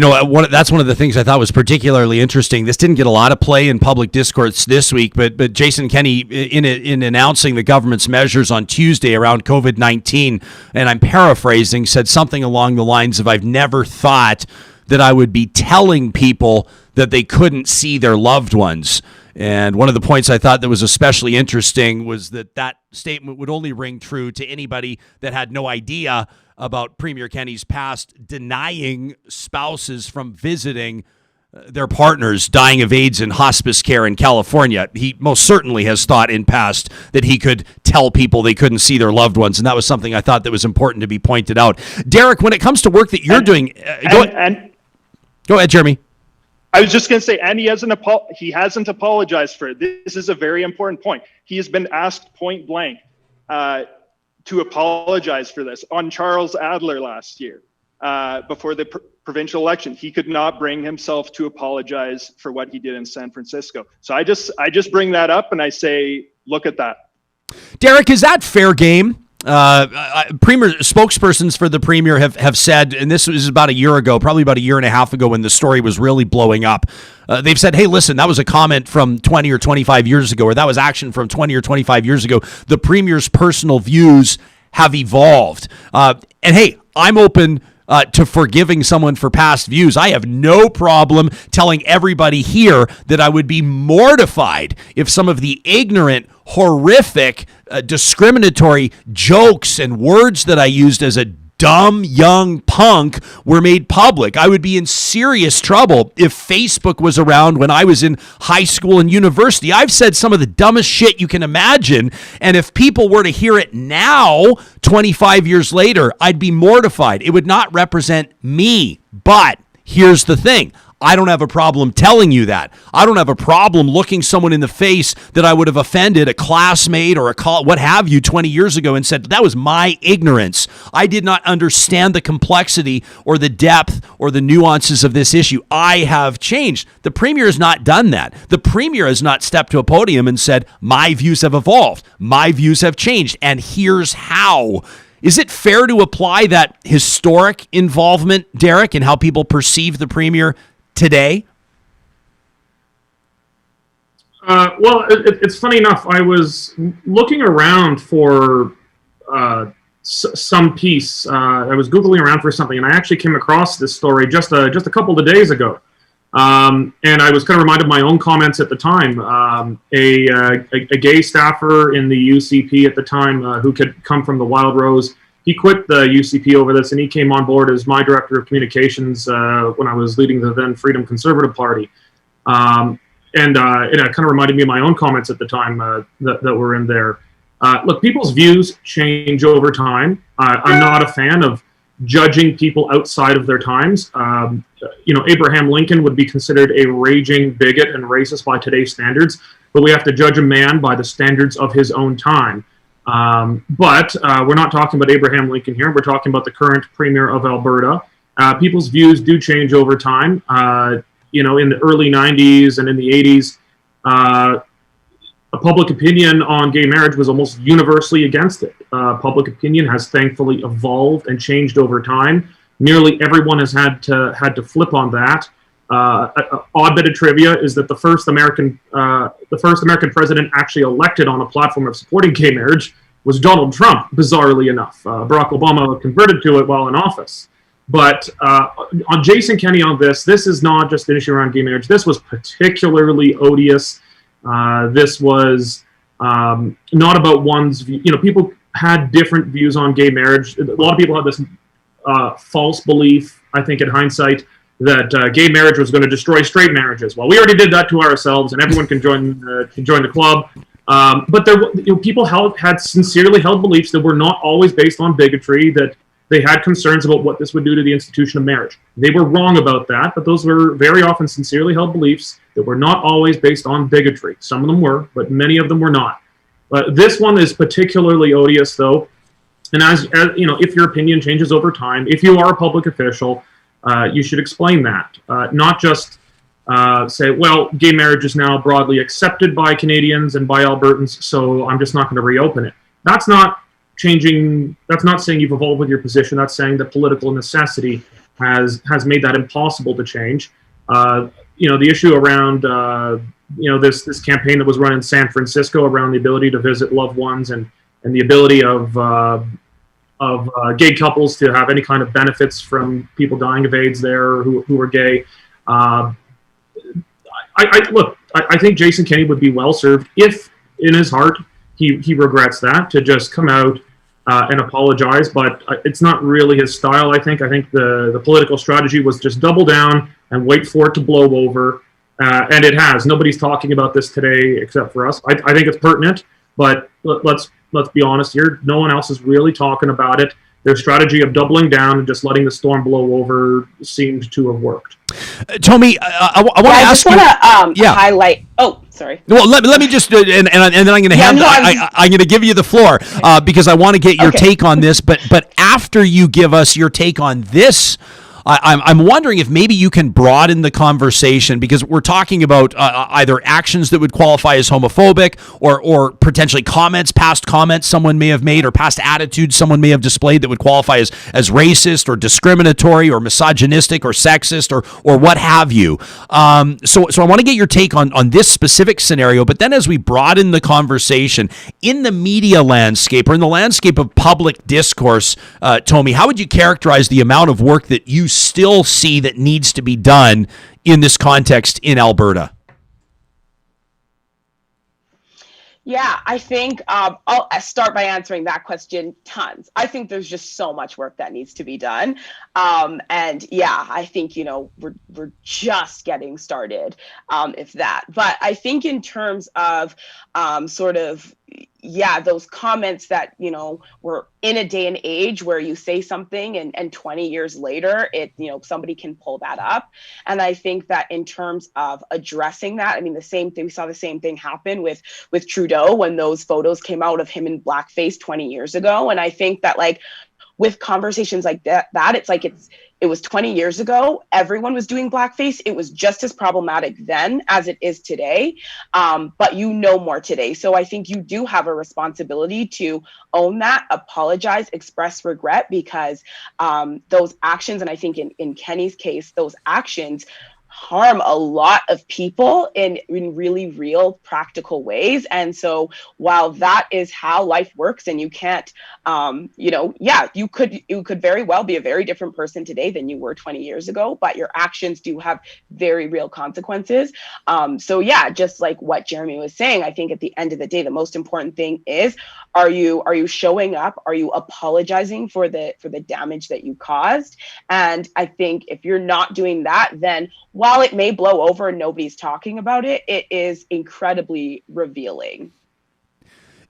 that's one of the things I thought was particularly interesting. This didn't get a lot of play in public discourse this week, but Jason Kenney, in announcing the government's measures on Tuesday around COVID-19, and I'm paraphrasing, said something along the lines of, I've never thought that I would be telling people that they couldn't see their loved ones. And one of the points I thought that was especially interesting was that statement would only ring true to anybody that had no idea about Premier Kenney's past denying spouses from visiting their partners dying of AIDS in hospice care in California. He most certainly has thought in past that he could tell people they couldn't see their loved ones, and that was something I thought that was important to be pointed out. Derek, when it comes to work that you're doing... Go ahead, Jeremy. I was just going to say, and he hasn't apologized for it. This is a very important point. He has been asked point blank, to apologize for this. On Charles Adler last year, before the provincial election, he could not bring himself to apologize for what he did in San Francisco. So I just bring that up and I say, look at that. Derek, is that fair game? Premier spokespersons for the premier have said, and this was about a year ago, probably about a year and a half ago when the story was really blowing up. They've said, hey, listen, that was a comment from 20 or 25 years ago, or that was action from 20 or 25 years ago. The premier's personal views have evolved. And hey, I'm open to forgiving someone for past views. I have no problem telling everybody here that I would be mortified if some of the ignorant, horrific, discriminatory jokes and words that I used as a dumb young punk were made public. I would be in serious trouble if Facebook was around when I was in high school and university. I've said some of the dumbest shit you can imagine, and if people were to hear it now, 25 years later, I'd be mortified. It would not represent me. But here's the thing. I don't have a problem telling you that. I don't have a problem looking someone in the face that I would have offended, a classmate or what have you 20 years ago, and said, that was my ignorance. I did not understand the complexity or the depth or the nuances of this issue. I have changed. The premier has not done that. The premier has not stepped to a podium and said, my views have evolved. My views have changed. And here's how. Is it fair to apply that historic involvement, Derek, in how people perceive the premier today? Well, it's funny enough. I was looking around for some piece. I was Googling around for something, and I actually came across this story just a couple of days ago. And I was kind of reminded of my own comments at the time. A gay staffer in the UCP at the time who could come from the Wild Rose, he quit the UCP over this, and he came on board as my director of communications when I was leading the then Freedom Conservative Party. And it kind of reminded me of my own comments at the time that were in there. Look, people's views change over time. I'm not a fan of judging people outside of their times. Abraham Lincoln would be considered a raging bigot and racist by today's standards, but we have to judge a man by the standards of his own time. But we're not talking about Abraham Lincoln here. We're talking about the current premier of Alberta. People's views do change over time. In the early 90s and in the 80s, a public opinion on gay marriage was almost universally against it. Public opinion has thankfully evolved and changed over time. Nearly everyone has had to flip on that. Odd bit of trivia is that the first American president actually elected on a platform of supporting gay marriage was Donald Trump, bizarrely enough. Barack Obama converted to it while in office. But on Jason Kenney on this is not just an issue around gay marriage. This was particularly odious. This was not about one's view. People had different views on gay marriage. A lot of people had this false belief, I think in hindsight, that gay marriage was going to destroy straight marriages. Well, we already did that to ourselves, and everyone can join the club. But people had sincerely held beliefs that were not always based on bigotry, that they had concerns about what this would do to the institution of marriage. They were wrong about that, but those were very often sincerely held beliefs that were not always based on bigotry. Some of them were, but many of them were not. This one is particularly odious, though. And as if your opinion changes over time, if you are a public official, you should explain that, not just say, well, gay marriage is now broadly accepted by Canadians and by Albertans, so I'm just not going to reopen it. That's not changing. That's not saying you've evolved with your position. That's saying that political necessity has made that impossible to change. The issue around this campaign that was run in San Francisco around the ability to visit loved ones and the ability of gay couples to have any kind of benefits from people dying of AIDS there who are gay. I think Jason Kenney would be well served if, in his heart, he regrets that, to just come out and apologize. But it's not really his style. I think the political strategy was just double down and wait for it to blow over, and it has. Nobody's talking about this today except for us. I think it's pertinent, but let's be honest here. No one else is really talking about it. Their strategy of doubling down and just letting the storm blow over seemed to have worked. Tomi, I want to ask you. I just want to highlight. Oh, Sorry. Well, let me just and then I'm going to I'm going to give you the floor because I want to get your take on this. But after you give us your take on this, I'm wondering if maybe you can broaden the conversation, because we're talking about either actions that would qualify as homophobic or potentially past comments someone may have made, or past attitudes someone may have displayed that would qualify as racist or discriminatory or misogynistic or sexist or what have you. So I want to get your take on this specific scenario, but then as we broaden the conversation in the media landscape or in the landscape of public discourse, Tomi, how would you characterize the amount of work that you still see that needs to be done in this context in Alberta? Yeah, I think I'll start by answering that question. Tons. I think there's just so much work that needs to be done. And yeah, I think, we're just getting started, if that. But I think in terms of those comments that, we're in a day and age where you say something and 20 years later, somebody can pull that up. And I think that in terms of addressing that, I mean, the same thing, we saw the same thing happen with Trudeau when those photos came out of him in blackface 20 years ago. And I think that with conversations like that, it's like it was 20 years ago. Everyone was doing blackface. It was just as problematic then as it is today. But more today. So I think you do have a responsibility to own that, apologize, express regret, because those actions, and I think in Kenny's case, those actions harm a lot of people in really real practical ways. And so while that is how life works, and you can't you could very well be a very different person today than you were 20 years ago, but your actions do have very real consequences. Just like what Jeremy was saying, I think at the end of the day, the most important thing is, are you showing up? Are you apologizing for the damage that you caused? And I think if you're not doing that, then while it may blow over and nobody's talking about it, it is incredibly revealing.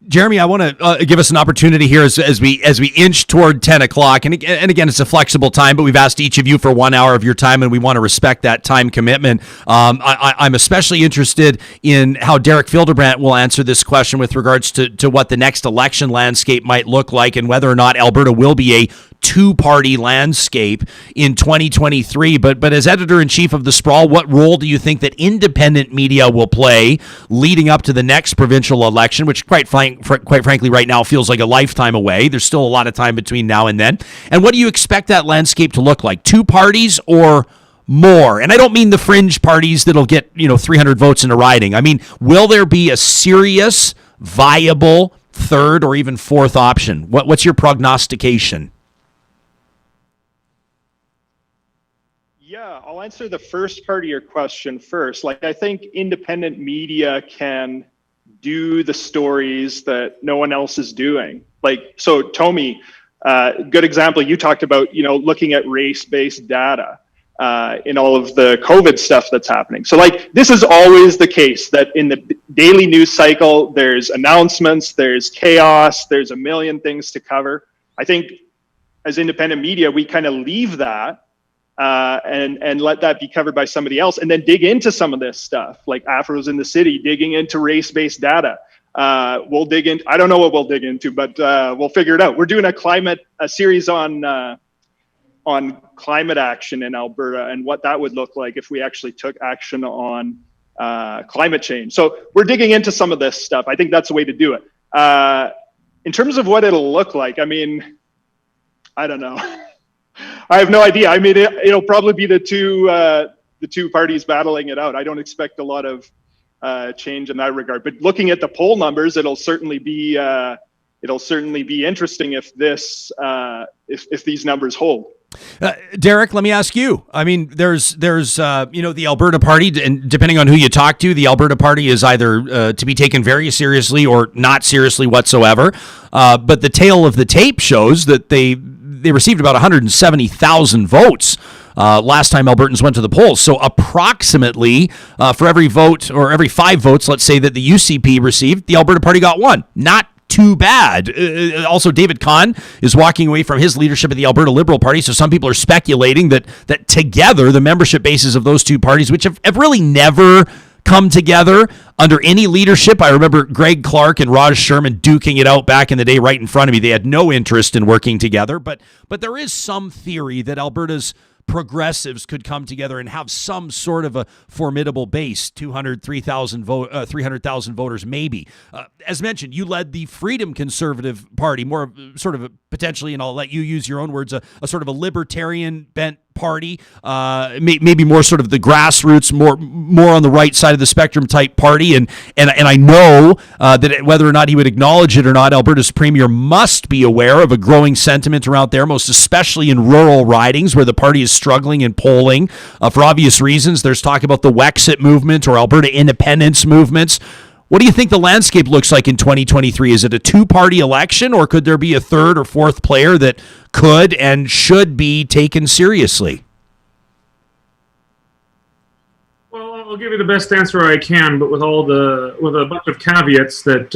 Jeremy, I want to give us an opportunity here as we inch toward 10 o'clock. And again, it's a flexible time, but we've asked each of you for 1 hour of your time, and we want to respect that time commitment. I'm especially interested in how Derek Fildebrandt will answer this question with regards to what the next election landscape might look like, and whether or not Alberta will be a two-party landscape in 2023. But as editor-in-chief of The Sprawl, what role do you think that independent media will play leading up to the next provincial election, which quite frankly right now feels like a lifetime away? There's still a lot of time between now and then. And what do you expect that landscape to look like? Two parties or more? And I don't mean the fringe parties that'll get 300 votes in a riding. I mean, will there be a serious, viable third or even fourth option? What's your prognostication? Yeah, I'll answer the first part of your question first. I think independent media can do the stories that no one else is doing. So Tomi, good example, you talked about, looking at race-based data in all of the COVID stuff that's happening. So this is always the case, that in the daily news cycle, there's announcements, there's chaos, there's a million things to cover. I think as independent media, we kind of leave that and let that be covered by somebody else, and then dig into some of this stuff, like Afros in the City, digging into race-based data. We'll dig in. I don't know what we'll dig into, but we'll figure it out. We're doing a series on climate action in Alberta and what that would look like if we actually took action on climate change. So we're digging into some of this stuff. I think that's the way to do it. In terms of what it'll look like, I mean, I don't know. I have no idea. I mean, it'll probably be the two parties battling it out. I don't expect a lot of change in that regard. But looking at the poll numbers, it'll certainly be interesting if these numbers hold. Derek, let me ask you. I mean, there's the Alberta Party, and depending on who you talk to, the Alberta Party is either to be taken very seriously or not seriously whatsoever. But the tale of the tape shows that they received about 170,000 votes last time Albertans went to the polls. So approximately for every vote, or every 5 votes, let's say, that the UCP received, the Alberta Party got 1. Not too bad. Also, David Kahn is walking away from his leadership of the Alberta Liberal Party, so some people are speculating that together the membership bases of those two parties, which have really never come together under any leadership. I remember Greg Clark and Raj Sherman duking it out back in the day right in front of me. They had no interest in working together, but there is some theory that Alberta's progressives could come together and have some sort of a formidable base, 300,000 voters maybe. As mentioned, you led the Freedom Conservative Party, more sort of potentially, and I'll let you use your own words, a sort of a libertarian bent party, maybe more sort of the grassroots, more on the right side of the spectrum type party. And I know that whether or not he would acknowledge it or not, Alberta's premier must be aware of a growing sentiment around there, most especially in rural ridings where the party is struggling in polling for obvious reasons. There's talk about the Wexit movement or Alberta independence movements. What do you think the landscape looks like in 2023? Is it a two-party election, or could there be a third or fourth player that could and should be taken seriously? Well, I'll give you the best answer I can, but with a bunch of caveats that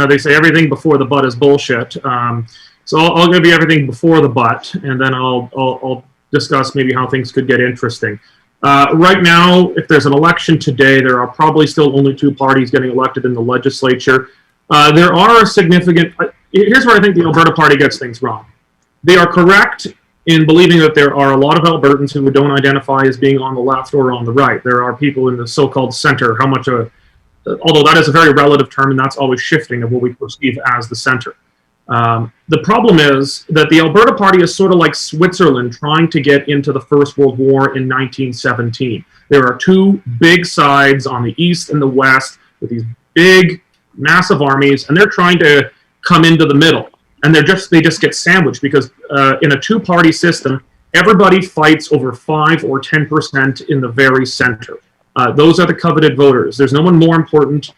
they say everything before the but is bullshit. So I'll give you everything before the but, and then I'll discuss maybe how things could get interesting. Right now, if there's an election today, there are probably still only two parties getting elected in the legislature. There are a significant... here's where I think the Alberta Party gets things wrong. They are correct in believing that there are a lot of Albertans who don't identify as being on the left or on the right. There are people in the so-called center, although that is a very relative term, and that's always shifting of what we perceive as the center. The problem is that the Alberta Party is sort of like Switzerland trying to get into the First World War in 1917. There are two big sides on the east and the west with these big, massive armies, and they're trying to come into the middle. And they just get sandwiched because in a two-party system, everybody fights over 5 or 10% in the very center. Those are the coveted voters. There's no one more important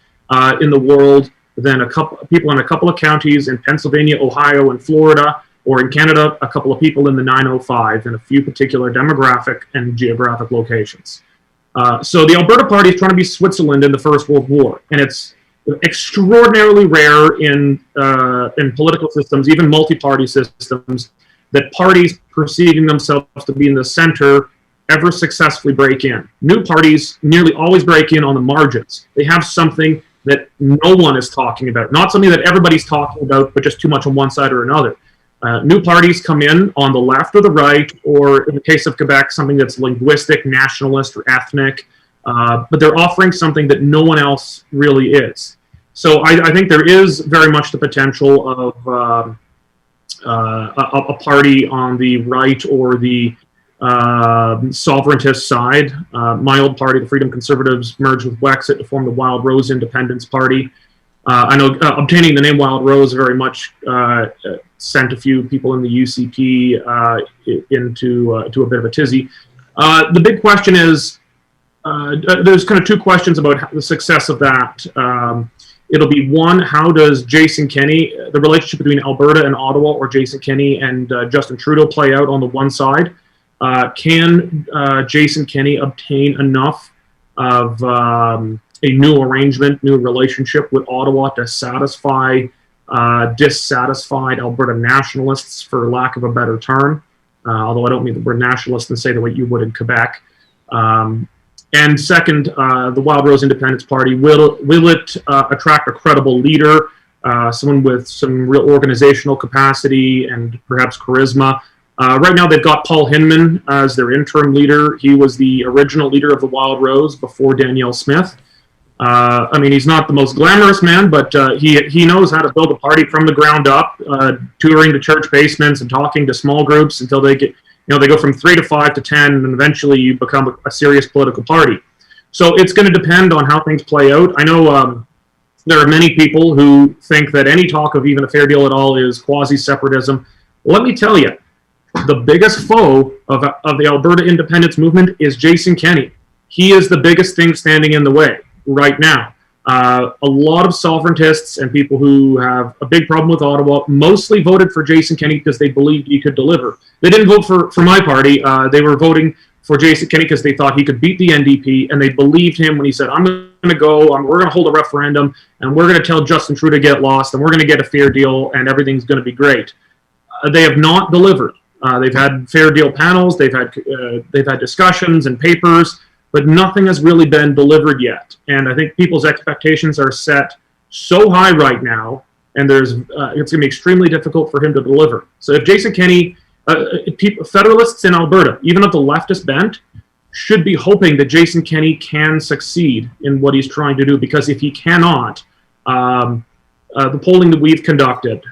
in the world than a couple people in a couple of counties in Pennsylvania, Ohio, and Florida, or in Canada, a couple of people in the 905 in a few particular demographic and geographic locations. So the Alberta Party is trying to be Switzerland in the First World War, and it's extraordinarily rare in political systems, even multi-party systems, that parties perceiving themselves to be in the center ever successfully break in. New parties nearly always break in on the margins. They have something that no one is talking about, not something that everybody's talking about, but just too much on one side or another. New parties come in on the left or the right, or in the case of Quebec, something that's linguistic, nationalist, or ethnic, but they're offering something that no one else really is. So I think there is very much the potential of a party on the right or the sovereigntist side. My old party, the Freedom Conservatives, merged with Wexit to form the Wild Rose Independence Party. I know obtaining the name Wild Rose very much sent a few people in the UCP into a bit of a tizzy. The big question is, there's kind of two questions about the success of that. It'll be one, how does Jason Kenney, the relationship between Alberta and Ottawa, or Jason Kenney and Justin Trudeau play out on the one side? Can Jason Kenney obtain enough of a new arrangement, new relationship with Ottawa to satisfy dissatisfied Alberta nationalists, for lack of a better term? Although I don't mean the word nationalist and say the way you would in Quebec. And second, the Wild Rose Independence Party, will it attract a credible leader, someone with some real organizational capacity and perhaps charisma? Right now, they've got Paul Hinman as their interim leader. He was the original leader of the Wild Rose before Danielle Smith. I mean, he's not the most glamorous man, but he knows how to build a party from the ground up, touring to church basements and talking to small groups until they get, they go from 3 to 5 to 10, and eventually you become a serious political party. So it's going to depend on how things play out. I know there are many people who think that any talk of even a fair deal at all is quasi-separatism. Let me tell you, the biggest foe of the Alberta independence movement is Jason Kenney. He is the biggest thing standing in the way right now. A lot of sovereigntists and people who have a big problem with Ottawa mostly voted for Jason Kenney because they believed he could deliver. They didn't vote for my party. They were voting for Jason Kenney because they thought he could beat the NDP, and they believed him when he said, I'm going to go, we're going to hold a referendum, and we're going to tell Justin Trudeau to get lost, and we're going to get a fair deal, and everything's going to be great. They have not delivered. They've had fair deal panels, they've had discussions and papers, but nothing has really been delivered yet. And I think people's expectations are set so high right now, and it's going to be extremely difficult for him to deliver. So if Jason Kenney, Federalists in Alberta, even of the leftist bent, should be hoping that Jason Kenney can succeed in what he's trying to do, because if he cannot, the polling that we've conducted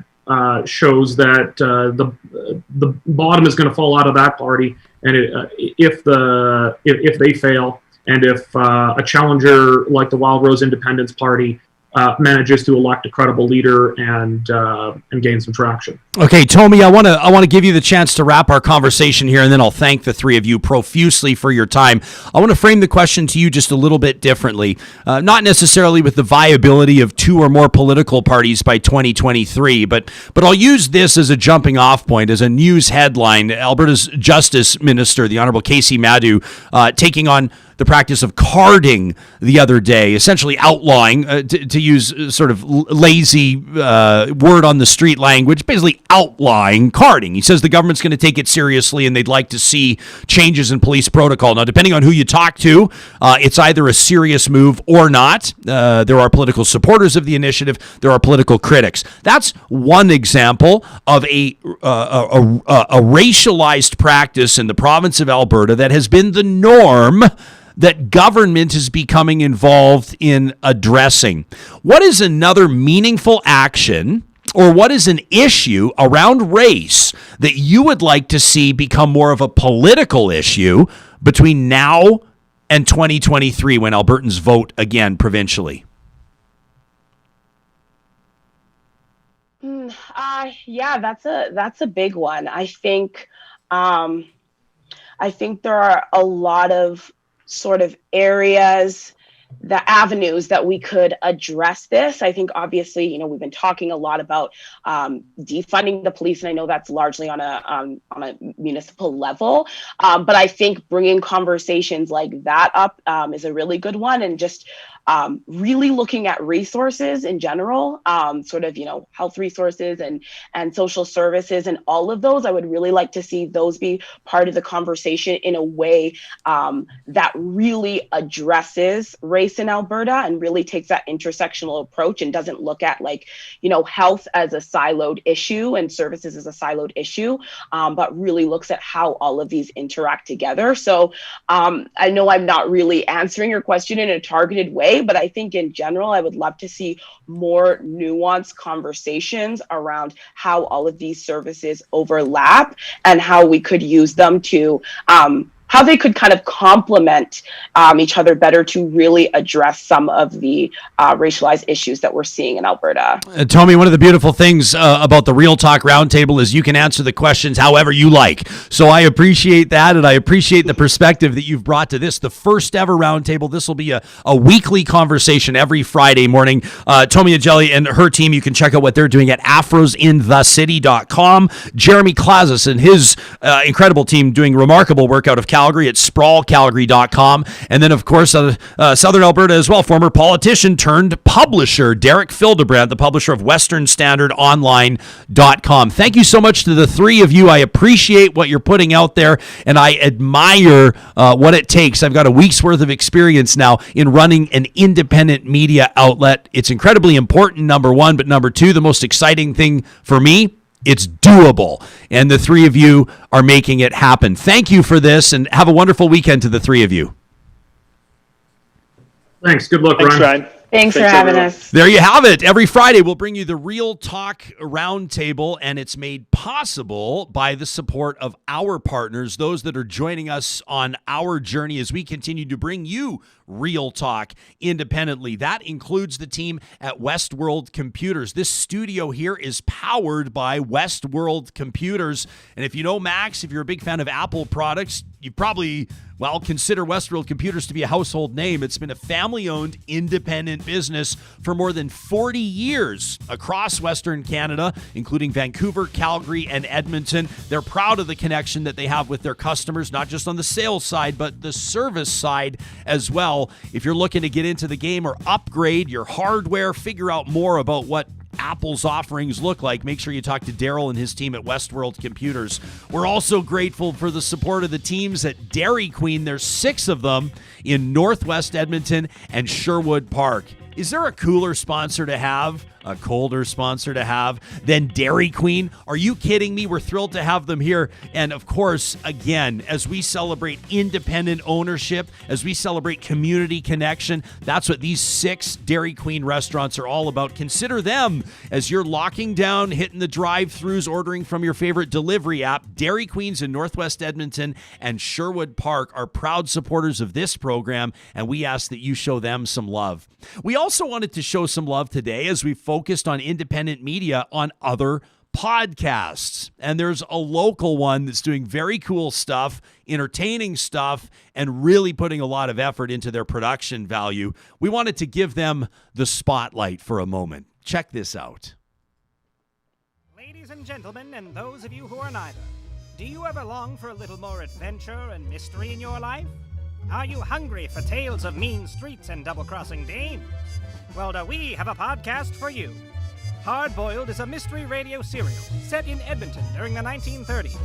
shows that the bottom is going to fall out of that party, and if they fail, and if a challenger like the Wild Rose Independence Party manages to elect a credible leader and gain some traction. Okay, Tomi, I want to give you the chance to wrap our conversation here, and then I'll thank the three of you profusely for your time. I want to frame the question to you just a little bit differently, not necessarily with the viability of two or more political parties by 2023, but I'll use this as a jumping off point, as a news headline. Alberta's Justice Minister, the Honorable Casey Madhu, taking on the practice of carding the other day, essentially outlawing, to use sort of lazy word on the street language, basically outlawing carding. He says the government's going to take it seriously and they'd like to see changes in police protocol. Now, depending on who you talk to, it's either a serious move or not. There are political supporters of the initiative. There are political critics. That's one example of a racialized practice in the province of Alberta that has been the norm that government is becoming involved in addressing. What is another meaningful action, or what is an issue around race that you would like to see become more of a political issue between now and 2023, when Albertans vote again provincially? Yeah, that's a big one. I think there are a lot of sort of areas, the avenues that we could address this. I think obviously, we've been talking a lot about defunding the police, and I know that's largely on a municipal level. But I think bringing conversations like that up is a really good one, and just really looking at resources in general, sort of, health resources and social services and all of those. I would really like to see those be part of the conversation in a way that really addresses race in Alberta and really takes that intersectional approach and doesn't look at health as a siloed issue and services as a siloed issue, but really looks at how all of these interact together. So I know I'm not really answering your question in a targeted way, but I think in general, I would love to see more nuanced conversations around how all of these services overlap and how we could use them to how they could kind of complement each other better to really address some of the racialized issues that we're seeing in Alberta. Tomi, one of the beautiful things about the Real Talk Roundtable is you can answer the questions however you like. So I appreciate that, and I appreciate the perspective that you've brought to this. The first ever Roundtable. This will be a weekly conversation every Friday morning. Tomi Ajele and her team, you can check out what they're doing at afrosinthecity.com. Jeremy Klaszus and his incredible team doing remarkable work out of Calgary at sprawlcalgary.com. And then, of course, Southern Alberta as well, former politician turned publisher, Derek Fildebrandt, the publisher of westernstandardonline.com. Thank you so much to the three of you. I appreciate what you're putting out there, and I admire what it takes. I've got a week's worth of experience now in running an independent media outlet. It's incredibly important, number one, but number two, the most exciting thing for me, it's doable, and the three of you are making it happen. Thank you for this, and have a wonderful weekend to the three of you. Thanks. Good luck, Thanks, Ryan. Thanks for having everyone. us. There you have it. Every Friday, we'll bring you the Real Talk Roundtable, and it's made possible by the support of our partners, those that are joining us on our journey as we continue to bring you Real Talk independently. That includes the team at Westworld Computers. This studio here is powered by Westworld Computers. And if you know Max, if you're a big fan of Apple products, you probably, consider Westworld Computers to be a household name. It's been a family-owned, independent business for more than 40 years across Western Canada, including Vancouver, Calgary, and Edmonton. They're proud of the connection that they have with their customers, not just on the sales side, but the service side as well. If you're looking to get into the game or upgrade your hardware, figure out more about what Apple's offerings look like, make sure you talk to Daryl and his team at Westworld Computers. We're also grateful for the support of the teams at Dairy Queen. There's 6 of them in Northwest Edmonton and Sherwood Park. Is there a cooler sponsor to have, a colder sponsor to have than Dairy Queen? Are you kidding me? We're thrilled to have them here. And of course, again, as we celebrate independent ownership, as we celebrate community connection, that's what these 6 Dairy Queen restaurants are all about. Consider them as you're locking down, hitting the drive-thrus, ordering from your favorite delivery app. Dairy Queens in Northwest Edmonton and Sherwood Park are proud supporters of this program, and we ask that you show them some love. We also wanted to show some love today as we focused on independent media on other podcasts. And there's a local one that's doing very cool stuff, entertaining stuff, and really putting a lot of effort into their production value. We wanted to give them the spotlight for a moment. Check this out. Ladies and gentlemen, and those of you who are neither, do you ever long for a little more adventure and mystery in your life? Are you hungry for tales of mean streets and double-crossing dames? Well, do we have a podcast for you? Hard Boiled is a mystery radio serial set in Edmonton during the 1930s,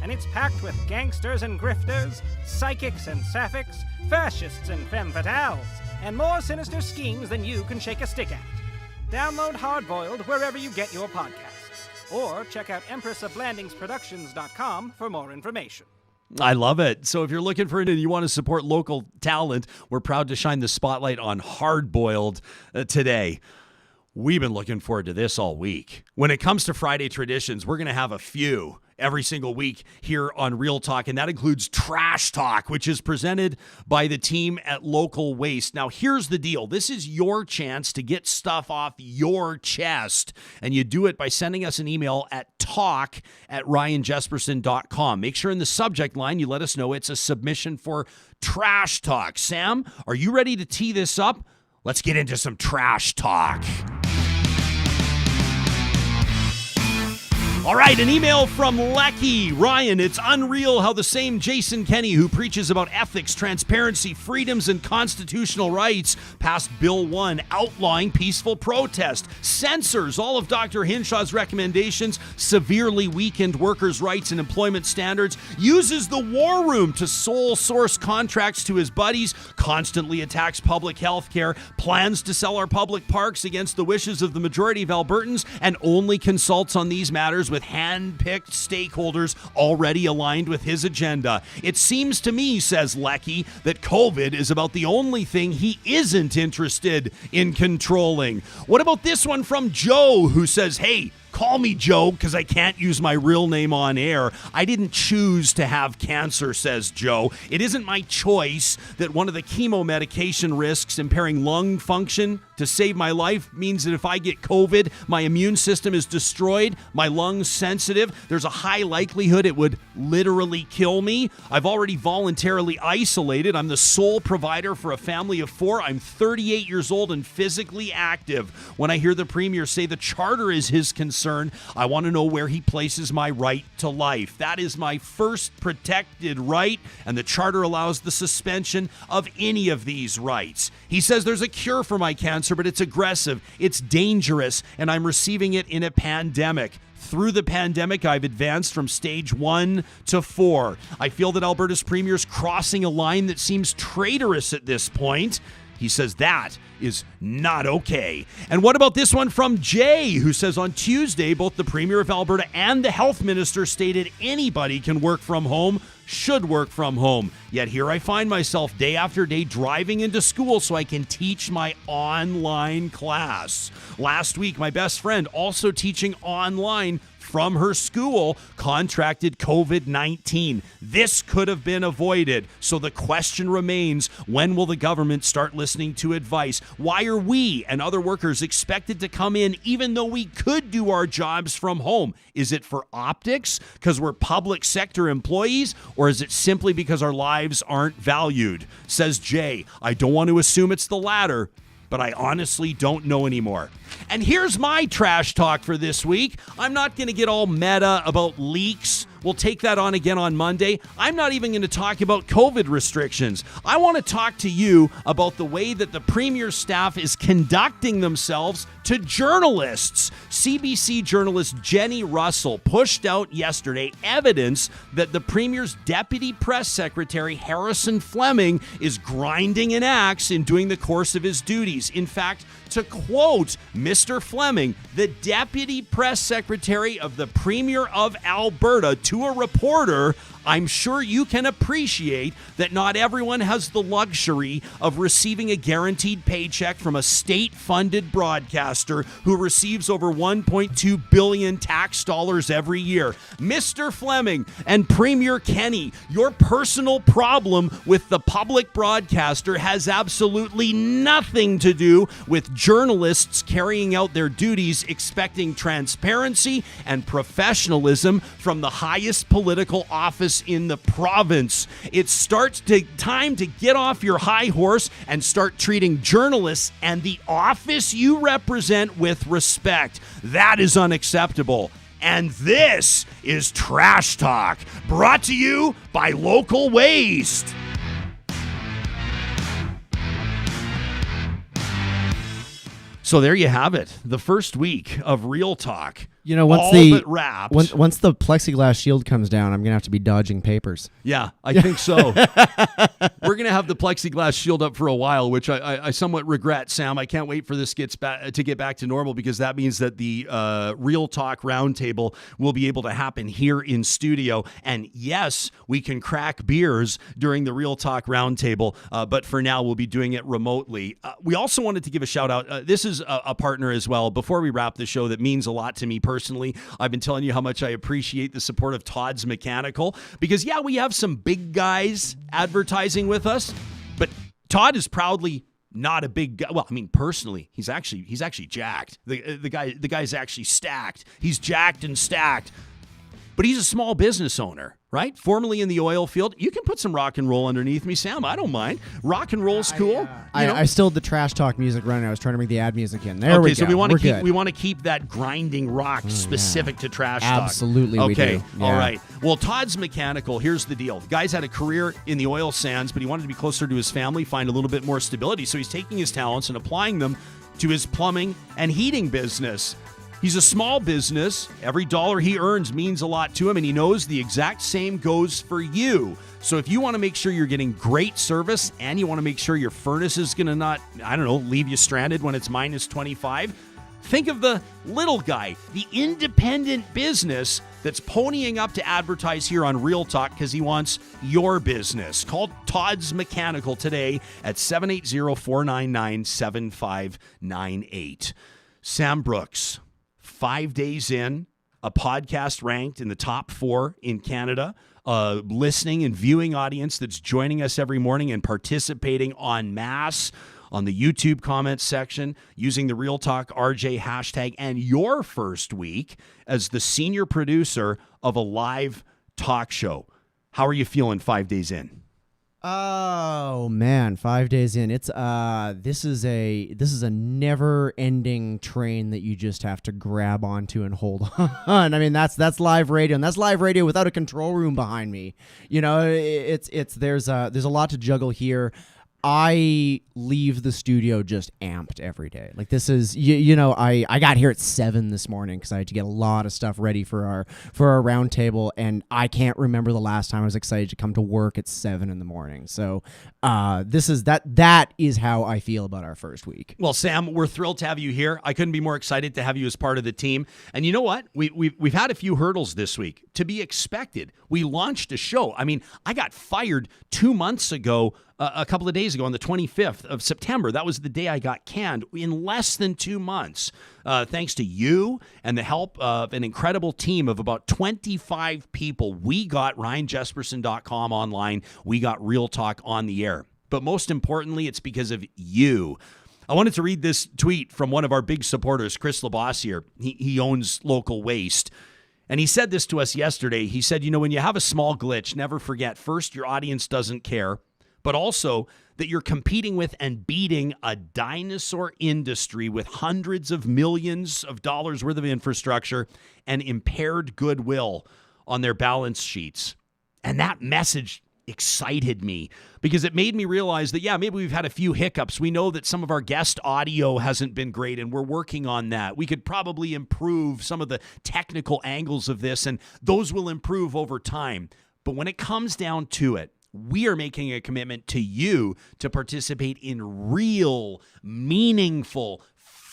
and it's packed with gangsters and grifters, psychics and sapphics, fascists and femme fatales, and more sinister schemes than you can shake a stick at. Download Hard Boiled wherever you get your podcasts, or check out EmpressofBlandingsProductions.com for more information. I love it. So if you're looking for it and you want to support local talent, we're proud to shine the spotlight on Hard Boiled today. We've been looking forward to this all week. When it comes to Friday traditions, we're going to have a few every single week here on Real Talk, and that includes Trash Talk, which is presented by the team at Local Waste. Now, here's the deal. This is your chance to get stuff off your chest, and you do it by sending us an email at talk@ryanjesperson.com. Make sure in the subject line you let us know it's a submission for Trash Talk. Sam, are you ready to tee this up? Let's get into some Trash Talk. All right, an email from Lecky. Ryan, it's unreal how the same Jason Kenney who preaches about ethics, transparency, freedoms, and constitutional rights passed Bill 1 outlawing peaceful protest, censors all of Dr. Hinshaw's recommendations, severely weakened workers' rights and employment standards, uses the war room to sole source contracts to his buddies, constantly attacks public health care, plans to sell our public parks against the wishes of the majority of Albertans, and only consults on these matters with hand-picked stakeholders already aligned with his agenda. It seems to me, says Lecky, that COVID is about the only thing he isn't interested in controlling. What about this one from Joe, who says, hey, call me Joe because I can't use my real name on air. I didn't choose to have cancer, says Joe. It isn't my choice that one of the chemo medication risks impairing lung function to save my life means that if I get COVID, my immune system is destroyed, my lungs sensitive, there's a high likelihood it would literally kill me. I've already voluntarily isolated. I'm the sole provider for a family of 4. I'm 38 years old and physically active. When I hear the Premier say the Charter is his concern, I want to know where he places my right to life. That is my first protected right, and the Charter allows the suspension of any of these rights. He says there's a cure for my cancer, but it's aggressive, it's dangerous, and I'm receiving it in a pandemic. Through the pandemic, I've advanced from stage 1 to 4. I feel that Alberta's Premier's crossing a line that seems traitorous at this point. He says that is not okay. And what about this one from Jay, who says on Tuesday, both the Premier of Alberta and the Health Minister stated anybody can work from home, should work from home. Yet here I find myself day after day driving into school so I can teach my online class. Last week, my best friend, also teaching online from her school, contracted COVID-19. This could have been avoided. So the question remains, when will the government start listening to advice? Why are we and other workers expected to come in even though we could do our jobs from home? Is it for optics because we're public sector employees, or is it simply because our lives aren't valued? Says Jay, I don't want to assume it's the latter, but I honestly don't know anymore. And here's my trash talk for this week. I'm not going to get all meta about leaks We'll take that on again on Monday. I'm not even going to talk about COVID restrictions. I want to talk to you about the way that the Premier's staff is conducting themselves to journalists. CBC journalist Jenny Russell pushed out yesterday evidence that the Premier's Deputy Press Secretary Harrison Fleming is grinding an axe in doing the course of his duties. In fact, to quote Mr. Fleming, the Deputy Press Secretary of the Premier of Alberta, to a reporter, I'm sure you can appreciate that not everyone has the luxury of receiving a guaranteed paycheck from a state-funded broadcaster who receives over $1.2 billion tax dollars every year. Mr. Fleming and Premier Kenney, your personal problem with the public broadcaster has absolutely nothing to do with journalists carrying out their duties expecting transparency and professionalism from the highest political office in the province. It starts time to get off your high horse and start treating journalists and the office you represent with respect. That is unacceptable. And this is Trash Talk, brought to you by Local Waste. So there you have it. The first week of Real Talk. You know, once once the plexiglass shield comes down, I'm gonna have to be dodging papers. Yeah, I think so. We're gonna have the plexiglass shield up for a while, which I somewhat regret, Sam. I can't wait for this to get back to normal, because that means that the Real Talk Roundtable will be able to happen here in studio. And yes, we can crack beers during the Real Talk Roundtable, but for now we'll be doing it remotely. We also wanted to give a shout out. This is a partner as well. Before we wrap the show, that means a lot to me personally. I've been telling you how much I appreciate the support of Todd's Mechanical, because yeah, we have some big guys advertising with us, but Todd is proudly not a big guy. Well, I mean, personally, he's actually jacked. The guy's actually stacked. He's jacked and stacked, but he's a small business owner, right? Formerly in the oil field. You can put some rock and roll underneath me, Sam. I don't mind. Rock and roll's cool. I still had the trash talk music running. I was trying to bring the ad music in. There we go. So we want to keep that grinding rock specific to trash talk. Absolutely, we do. Okay, all right. Well, Todd's Mechanical, here's the deal. The guy's had a career in the oil sands, but he wanted to be closer to his family, find a little bit more stability. So he's taking his talents and applying them to his plumbing and heating business. He's a small business. Every dollar he earns means a lot to him, and he knows the exact same goes for you. So if you want to make sure you're getting great service and you want to make sure your furnace is going to not, leave you stranded when it's minus 25, think of the little guy, the independent business that's ponying up to advertise here on Real Talk because he wants your business. Call Todd's Mechanical today at 780-499-7598. Sam Brooks. 5 days in, a podcast ranked in the top 4 in Canada, a listening and viewing audience that's joining us every morning and participating en masse on the YouTube comments section using the Real Talk RJ hashtag, and your first week as the senior producer of a live talk show. How are you feeling 5 days in? Oh man, 5 days in. It's this is a never-ending train that you just have to grab onto and hold on. I mean, that's live radio, and that's live radio without a control room behind me. You know, there's a lot to juggle here. I leave the studio just amped every day. Like, this is, I got here at 7 this morning because I had to get a lot of stuff ready for our roundtable, and I can't remember the last time I was excited to come to work at 7 in the morning. So that is how I feel about our first week. Well, Sam, we're thrilled to have you here. I couldn't be more excited to have you as part of the team. And you know what? We've had a few hurdles this week, to be expected. We launched a show. I mean, I got fired 2 months ago. A couple of days ago on the 25th of September. That was the day I got canned in less than 2 months. Thanks to you and the help of an incredible team of about 25 people, we got RyanJesperson.com online. We got Real Talk on the air. But most importantly, it's because of you. I wanted to read this tweet from one of our big supporters, Chris Labossiere. He owns Local Waste. And he said this to us yesterday. He said, when you have a small glitch, never forget, first, your audience doesn't care, but also that you're competing with and beating a dinosaur industry with hundreds of millions of dollars worth of infrastructure and impaired goodwill. on their balance sheets. And that message excited me because it made me realize that, yeah, maybe we've had a few hiccups. We know that some of our guest audio hasn't been great, and we're working on that. We could probably improve some of the technical angles of this, and those will improve over time. But when it comes down to it, we are making a commitment to you to participate in real, meaningful,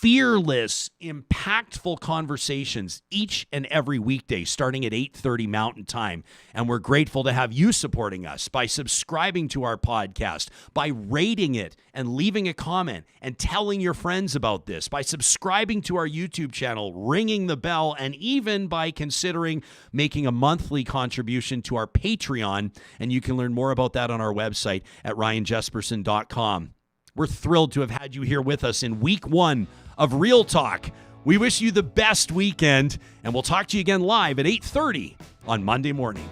fearless, impactful conversations each and every weekday starting at 8:30 Mountain Time. And we're grateful to have you supporting us by subscribing to our podcast, by rating it and leaving a comment and telling your friends about this, by subscribing to our YouTube channel, ringing the bell, and even by considering making a monthly contribution to our Patreon. And you can learn more about that on our website at ryanjesperson.com. We're thrilled to have had you here with us in week 1 of Real Talk. We wish you the best weekend, and we'll talk to you again live at 8:30 on Monday morning.